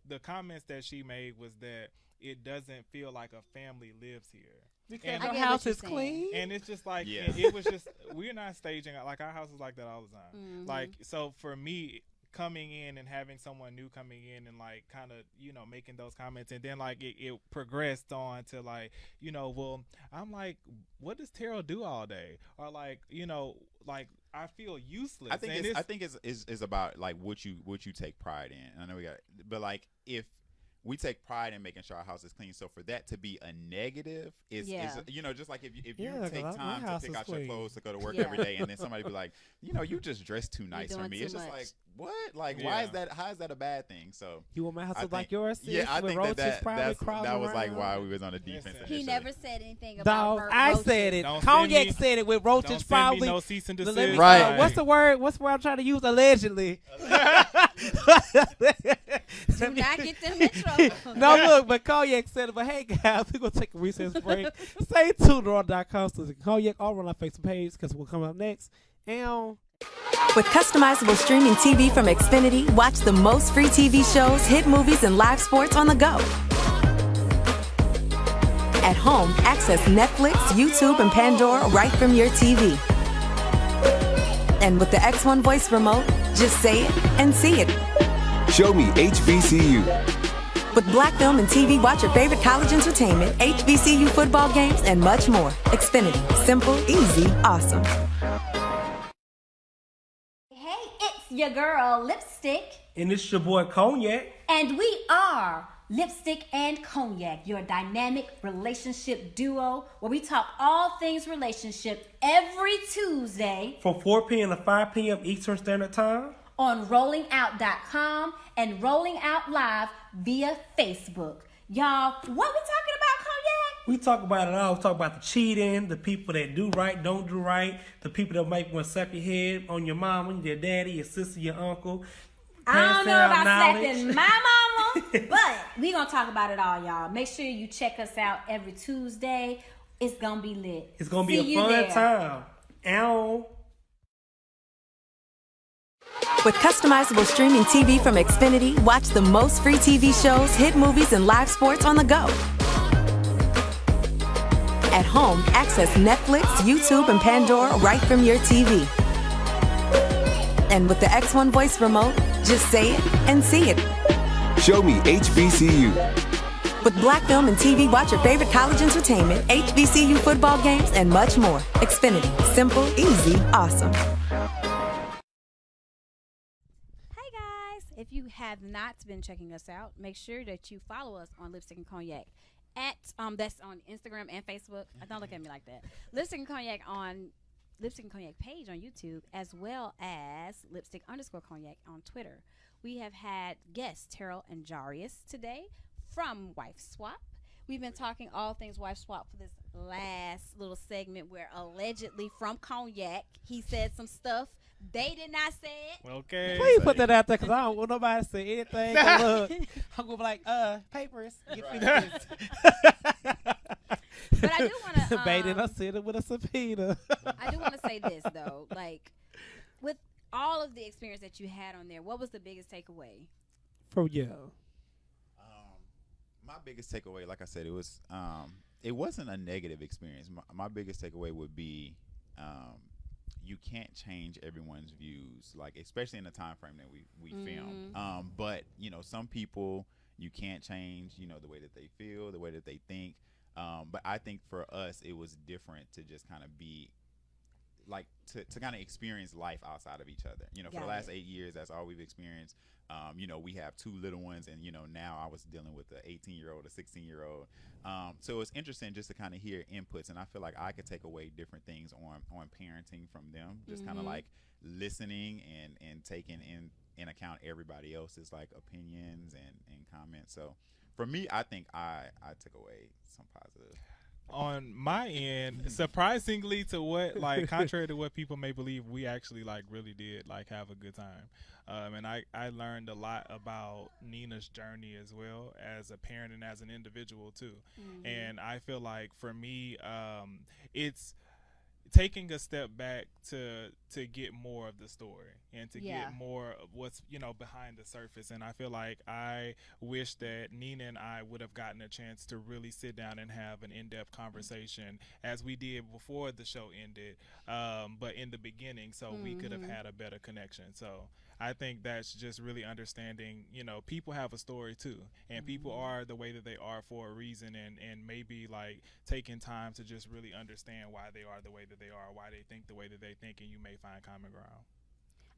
S7: the comments that she made was that it doesn't feel like a family lives here.
S3: Because our house is clean.
S7: And it's just like, it was just, we're not staging. Like, our house is like that all the time. Mm-hmm. Like, so for me, coming in and having someone new coming in and, like, kind of, making those comments. And then, like, it progressed on to, like, well, I'm like, what does Terrell do all day? Or, like, like, I feel useless.
S6: I think it's about, like, what you take pride in. I know but, like, if we take pride in making sure our house is clean. So for that to be a negative is just like if you take time to pick out your clothes to go to work every day, and then somebody be like, you just dressed too nice for me. It's just like, what? Like, why is that? How is that a bad thing? So
S3: you want my house like yours?
S6: Yeah, I think that was like why we was on the defense.
S2: He never said anything about roaches.
S3: I said it. Cognac said it with roaches probably.
S7: No cease and desist.
S3: Right. What's the word? What's the word I'm trying to use? Allegedly.
S2: Do not get them in trouble.
S3: No, look, but Cognac said it. But hey, guys, we're going to take a recess break. Stay tuned to raw.com. So Cognac all on our Facebook page, because we'll come up next. And
S4: with customizable streaming TV from Xfinity, watch the most free TV shows, hit movies, and live sports on the go. At home, access Netflix, YouTube, and Pandora right from your TV. And with the X1 voice remote, just say it and see it.
S5: Show me HBCU.
S4: With Black Film and TV, watch your favorite college entertainment, HBCU football games, and much more. Xfinity. Simple, easy, awesome.
S9: Hey, it's
S2: your girl, Lipstick.
S3: And it's your boy Cognac.
S2: And we are Lipstick and Cognac, your dynamic relationship duo, where we talk all things relationship every Tuesday
S3: From 4 p.m. to 5 p.m. Eastern Standard Time.
S2: on rollingout.com and Rolling Out Live via Facebook. Y'all, what we talking about, Cognac?
S3: We talk about it all. We talk about the cheating, the people that do right, don't do right, the people that make one suck your head on your mama, your daddy, your sister, your uncle.
S2: I don't know about slapping my mama,
S3: knowledge.
S2: but we gonna talk about it all, y'all. Make sure you check us out every Tuesday. It's gonna be lit.
S3: It's going to
S2: See
S3: be a
S2: you
S3: fun
S2: there.
S3: time. Ow.
S4: With customizable streaming TV from Xfinity, watch the most free TV shows, hit movies, and live sports on the go. At home, access Netflix, YouTube, and Pandora right from your TV. And with the X1 voice remote, just say it and see it.
S5: Show me HBCU.
S4: With Black Film and TV, watch your favorite college entertainment, HBCU football games, and much more. Xfinity. Simple, easy, awesome.
S2: Hey guys, if you have not been checking us out, make sure that you follow us on Lipstick and Cognac. That's on Instagram and Facebook. Don't look at me like that. Lipstick and Cognac on Lipstick and Cognac page on YouTube, as well as Lipstick_Cognac on Twitter. We have had guests Terrell and Jarius today from Wife Swap. We've been talking all things Wife Swap for this last little segment where allegedly from Cognac he said some stuff they did not say it.
S7: Okay.
S3: Please put that out there because I don't want nobody to say anything. Look, I'm going to be like, papers. Get finished.
S2: But I do want to
S3: Baiting us in with a subpoena.
S2: I do want to say this though, like with all of the experience that you had on there, what was the biggest takeaway?
S3: From you.
S6: My biggest takeaway, like I said, it wasn't a negative experience. My biggest takeaway would be you can't change everyone's views, like especially in the time frame that we film. But some people you can't change, the way that they feel, the way that they think. But I think for us, it was different to just kind of be like to kind of experience life outside of each other. For the last 8 years, that's all we've experienced. We have 2 little ones, and now I was dealing with an 18-year-old, a 16-year-old. So it's interesting just to kind of hear inputs, and I feel like I could take away different things on parenting from them, just kind of like listening and taking in account everybody else's like opinions and comments. So for me, I think I took away some positive.
S7: On my end, surprisingly to what, like, contrary to what people may believe, we actually like really did like have a good time. And I learned a lot about Nina's journey as well as a parent and as an individual too. And I feel like for me, it's taking a step back to get more of the story and to get more of what's behind the surface. And I feel like I wish that Nina and I would have gotten a chance to really sit down and have an in-depth conversation as we did before the show ended, but in the beginning, so we could have had a better connection. So I think that's just really understanding, people have a story too, and people are the way that they are for a reason, and maybe like taking time to just really understand why they are the way that they are, why they think the way that they think, and you may find common ground.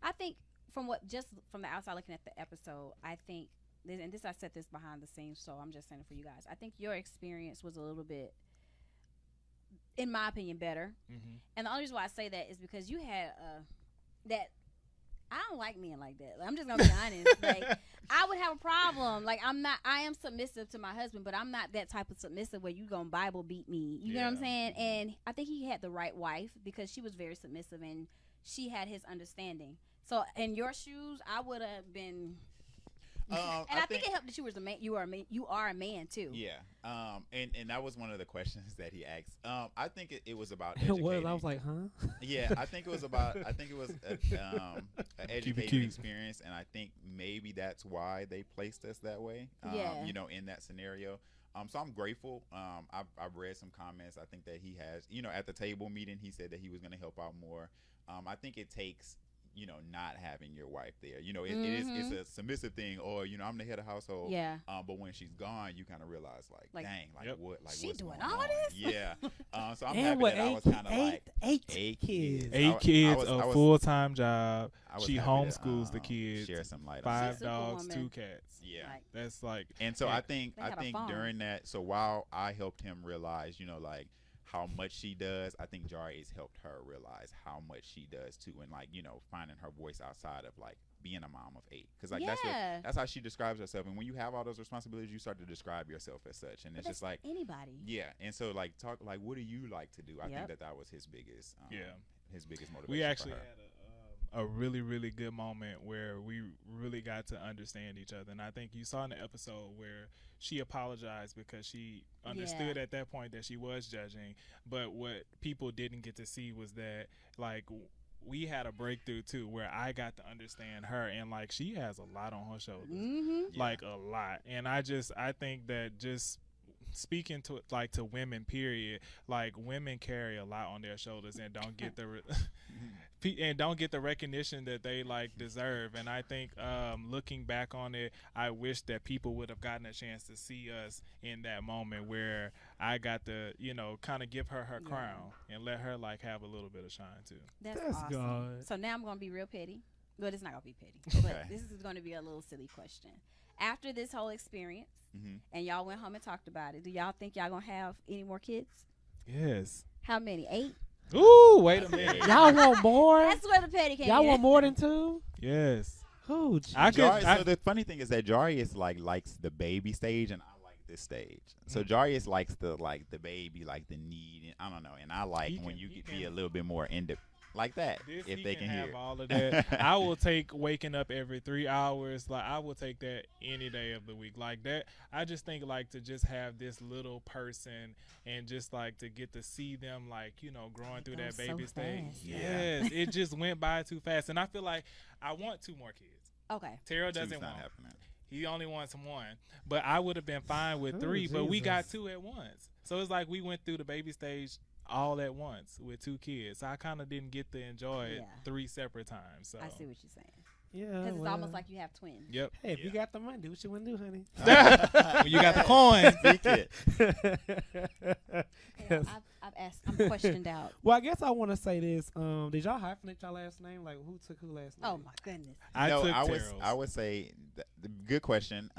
S2: I think from the outside looking at the episode, I think, and I said this behind the scenes, so I'm just saying it for you guys. I think your experience was a little bit, in my opinion, better. And the only reason why I say that is because you had that. I don't like men like that. Like, I'm just gonna be honest. Like, I would have a problem. Like, I am submissive to my husband, but I'm not that type of submissive where you gonna Bible beat me. You know what I'm saying? And I think he had the right wife because she was very submissive and she had his understanding. So in your shoes, I would have been. And I think it helped that you was a man. You are a man too.
S6: Yeah. And that was one of the questions that he asked. I think it was about
S3: It was.
S6: educating.
S3: I was like, huh?
S6: Yeah, I think it was an educating experience, and I think maybe that's why they placed us that way. In that scenario. So I'm grateful. I've read some comments. I think that he has, at the table meeting, he said that he was going to help out more. I think it takes, not having your wife there. It's a submissive thing, or I'm the head of household.
S2: Yeah.
S6: But when she's gone, you kind of realize like dang, like
S7: Yep.
S6: what, like
S2: she
S6: what's
S2: doing
S6: going
S2: all
S6: on?
S2: this?
S6: Yeah. So I'm
S3: And
S6: happy
S3: what,
S6: that I was kind of like
S3: eight
S6: eight
S3: kids.
S6: kids.
S7: 8 kids,
S6: I
S7: a
S6: was-
S7: full-time job.
S6: I was
S7: She
S6: happy
S7: homeschools
S6: to,
S7: the kids.
S6: Share some light on
S7: 5
S2: She's
S7: dogs,
S2: Superwoman.
S7: 2 cats.
S6: Yeah.
S2: Like,
S7: That's like,
S6: And so
S7: and
S6: I think
S2: They had a farm.
S6: during that, so while I helped him realize, like how much she does, I think Jarius helped her realize how much she does too, and like finding her voice outside of like being a mom of 8, because like
S2: Yeah.
S6: that's how she describes herself. And when you have all those responsibilities, you start to describe yourself as such, and
S2: but
S6: it's just
S2: that's
S6: like
S2: anybody.
S6: yeah. And so like talk like what do you like to do? I
S2: Yep.
S6: think that was his biggest his biggest motivation.
S7: we actually
S6: for her.
S7: had a really, really good moment where we really got to understand each other. And I think you saw in the episode where she apologized because she understood at that point that she was judging. But what people didn't get to see was that, like, we had a breakthrough too, where I got to understand her, and like she has a lot on her shoulders, like a lot. And I think that just speaking to like to women, period, like women carry a lot on their shoulders and don't get the recognition that they like deserve. And I think looking back on it, I wish that people would have gotten a chance to see us in that moment where I got to kind of give her crown and let her like have a little bit of shine too.
S2: That's awesome.
S3: good.
S2: So now I'm going to be real petty. Well, it's not going to be petty.
S6: Okay.
S2: But this is going to be a little silly question. After this whole experience, and y'all went home and talked about it, do y'all think y'all going to have any more kids?
S7: Yes.
S2: How many? 8?
S7: Ooh, wait a minute.
S3: Y'all want more?
S2: That's where the petty came
S3: Y'all
S2: in.
S3: want more than 2?
S7: Yes.
S3: Who?
S7: I could.
S6: So the funny thing is that Jarius likes the baby stage, and I like this stage. So Jarius likes the baby, like the need, and I don't know. And I like when you can be a little bit more like that, if they can
S7: have
S6: hear.
S7: all of that. I will take waking up every 3 hours. Like I will take that any day of the week. Like that. I just think like to just have this little person and just like to get to see them like growing through that
S2: goes
S7: baby
S2: so
S7: stage.
S2: fast.
S7: Yes, it just went by too fast, and I feel like I want 2 more kids.
S2: Okay.
S7: Terrell
S6: Two's
S7: doesn't
S6: not
S7: want.
S6: happening.
S7: He only wants 1, but I would have been fine with 3. But we got
S3: Jesus.
S7: 2 at once, so it's like we went through the baby stage all at once with 2 kids. So I kind of didn't get to enjoy it 3 separate times. So
S2: I see what you're saying.
S3: Yeah.
S2: Because it's
S3: well.
S2: almost like you have twins.
S7: Yep.
S3: Hey, if you got the money, do what you want to do, honey.
S7: When you got the coin.
S6: Speak it.
S2: Yeah, I've asked. I'm questioned out.
S3: Well, I guess I want to say this. Did y'all hyphenate y'all last name? Like, who took who last name?
S2: Oh my goodness.
S7: I took
S6: I
S7: Terrell's.
S6: would say the good question,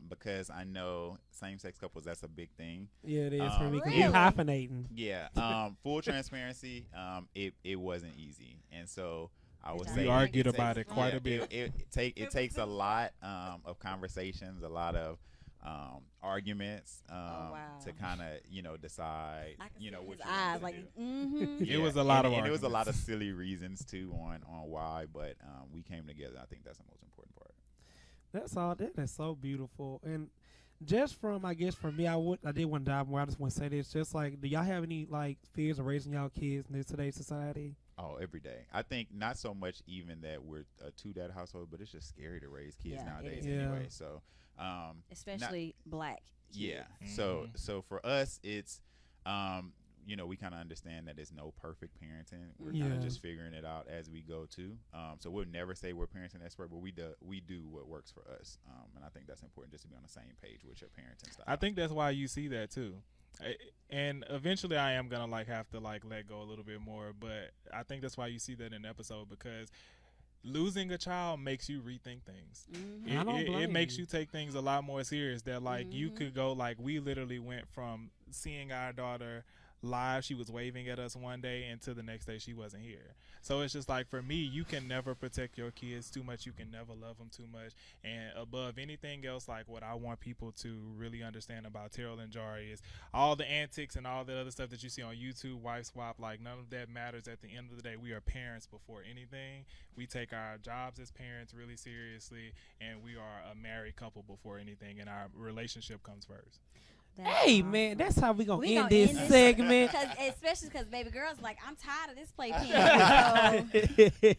S6: because I know same-sex couples, that's a big thing.
S3: Yeah, it is for me because
S2: Really?
S3: we hyphenating.
S6: Yeah. Full transparency, it wasn't easy, and so I would
S2: We
S6: say
S7: argued
S6: takes-
S7: about it quite a bit.
S6: It takes a lot of conversations, a lot of arguments
S2: wow.
S6: to kind of decide
S2: I can see
S6: what
S2: his
S6: you
S2: eyes
S6: want
S2: like,
S6: to do.
S2: mm-hmm.
S7: It was a lot of
S6: and it was a lot of
S7: arguments.
S6: silly reasons too on why, but we came together. I think that's the most important part.
S3: That's all. That is so beautiful. And just from, I guess, for me, I did want to dive more. I just want to say this. Just like, do y'all have any like fears of raising y'all kids in today's society?
S6: Oh, every day. I think not so much even that we're a 2-dad household, but it's just scary to raise kids
S2: Yeah, it
S6: nowadays
S2: is.
S6: anyway.
S3: Yeah.
S6: So,
S2: Especially black.
S6: yeah.
S2: kids.
S6: So for us, it's we kind of understand that there's no perfect parenting. We're kind
S3: Yeah.
S6: of just figuring it out as we go too. So we'll never say we're parenting expert, but we do what works for us. And I think that's important, just to be on the same page with your parenting style.
S7: I think that's why you see that too. And eventually I am going to like have to like let go a little bit more, but I think that's why you see that in the episode, because losing a child makes you rethink things.
S2: Mm-hmm.
S3: I don't
S7: It
S3: blame
S7: makes
S3: you.
S7: you take things a lot more serious, that like you could go, like we literally went from seeing our daughter live, she was waving at us one day, and to the next day she wasn't here. So it's just like, for me, you can never protect your kids too much, you can never love them too much, and above anything else, like what I want people to really understand about Terrell and Jarius, all the antics and all the other stuff that you see on YouTube, wife swap, like none of that matters. At the end of the day, we are parents before anything. We take our jobs as parents really seriously, and we are a married couple before anything, and our relationship comes first.
S3: Hey, man, that's how we going to
S2: We
S3: end
S2: gonna
S3: this
S2: end this
S3: segment.
S2: Especially because baby girl's like, I'm tired of this playpen.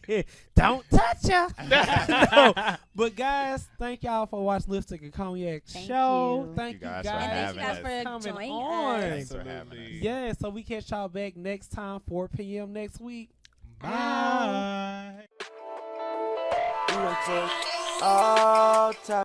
S2: So
S3: Don't touch ya. No. But guys, thank y'all for watching Lipstick and Cognac
S2: Thank
S3: show.
S2: you.
S3: Thank you
S6: guys
S3: guys,
S6: for
S2: and thank you
S6: having
S2: guys
S6: us.
S2: for
S3: coming
S2: joining
S3: on.
S2: us.
S6: Thanks for having us.
S7: Absolutely.
S3: Yeah, so we catch y'all back next time, 4 p.m. next week.
S7: Bye.
S1: We done took all time.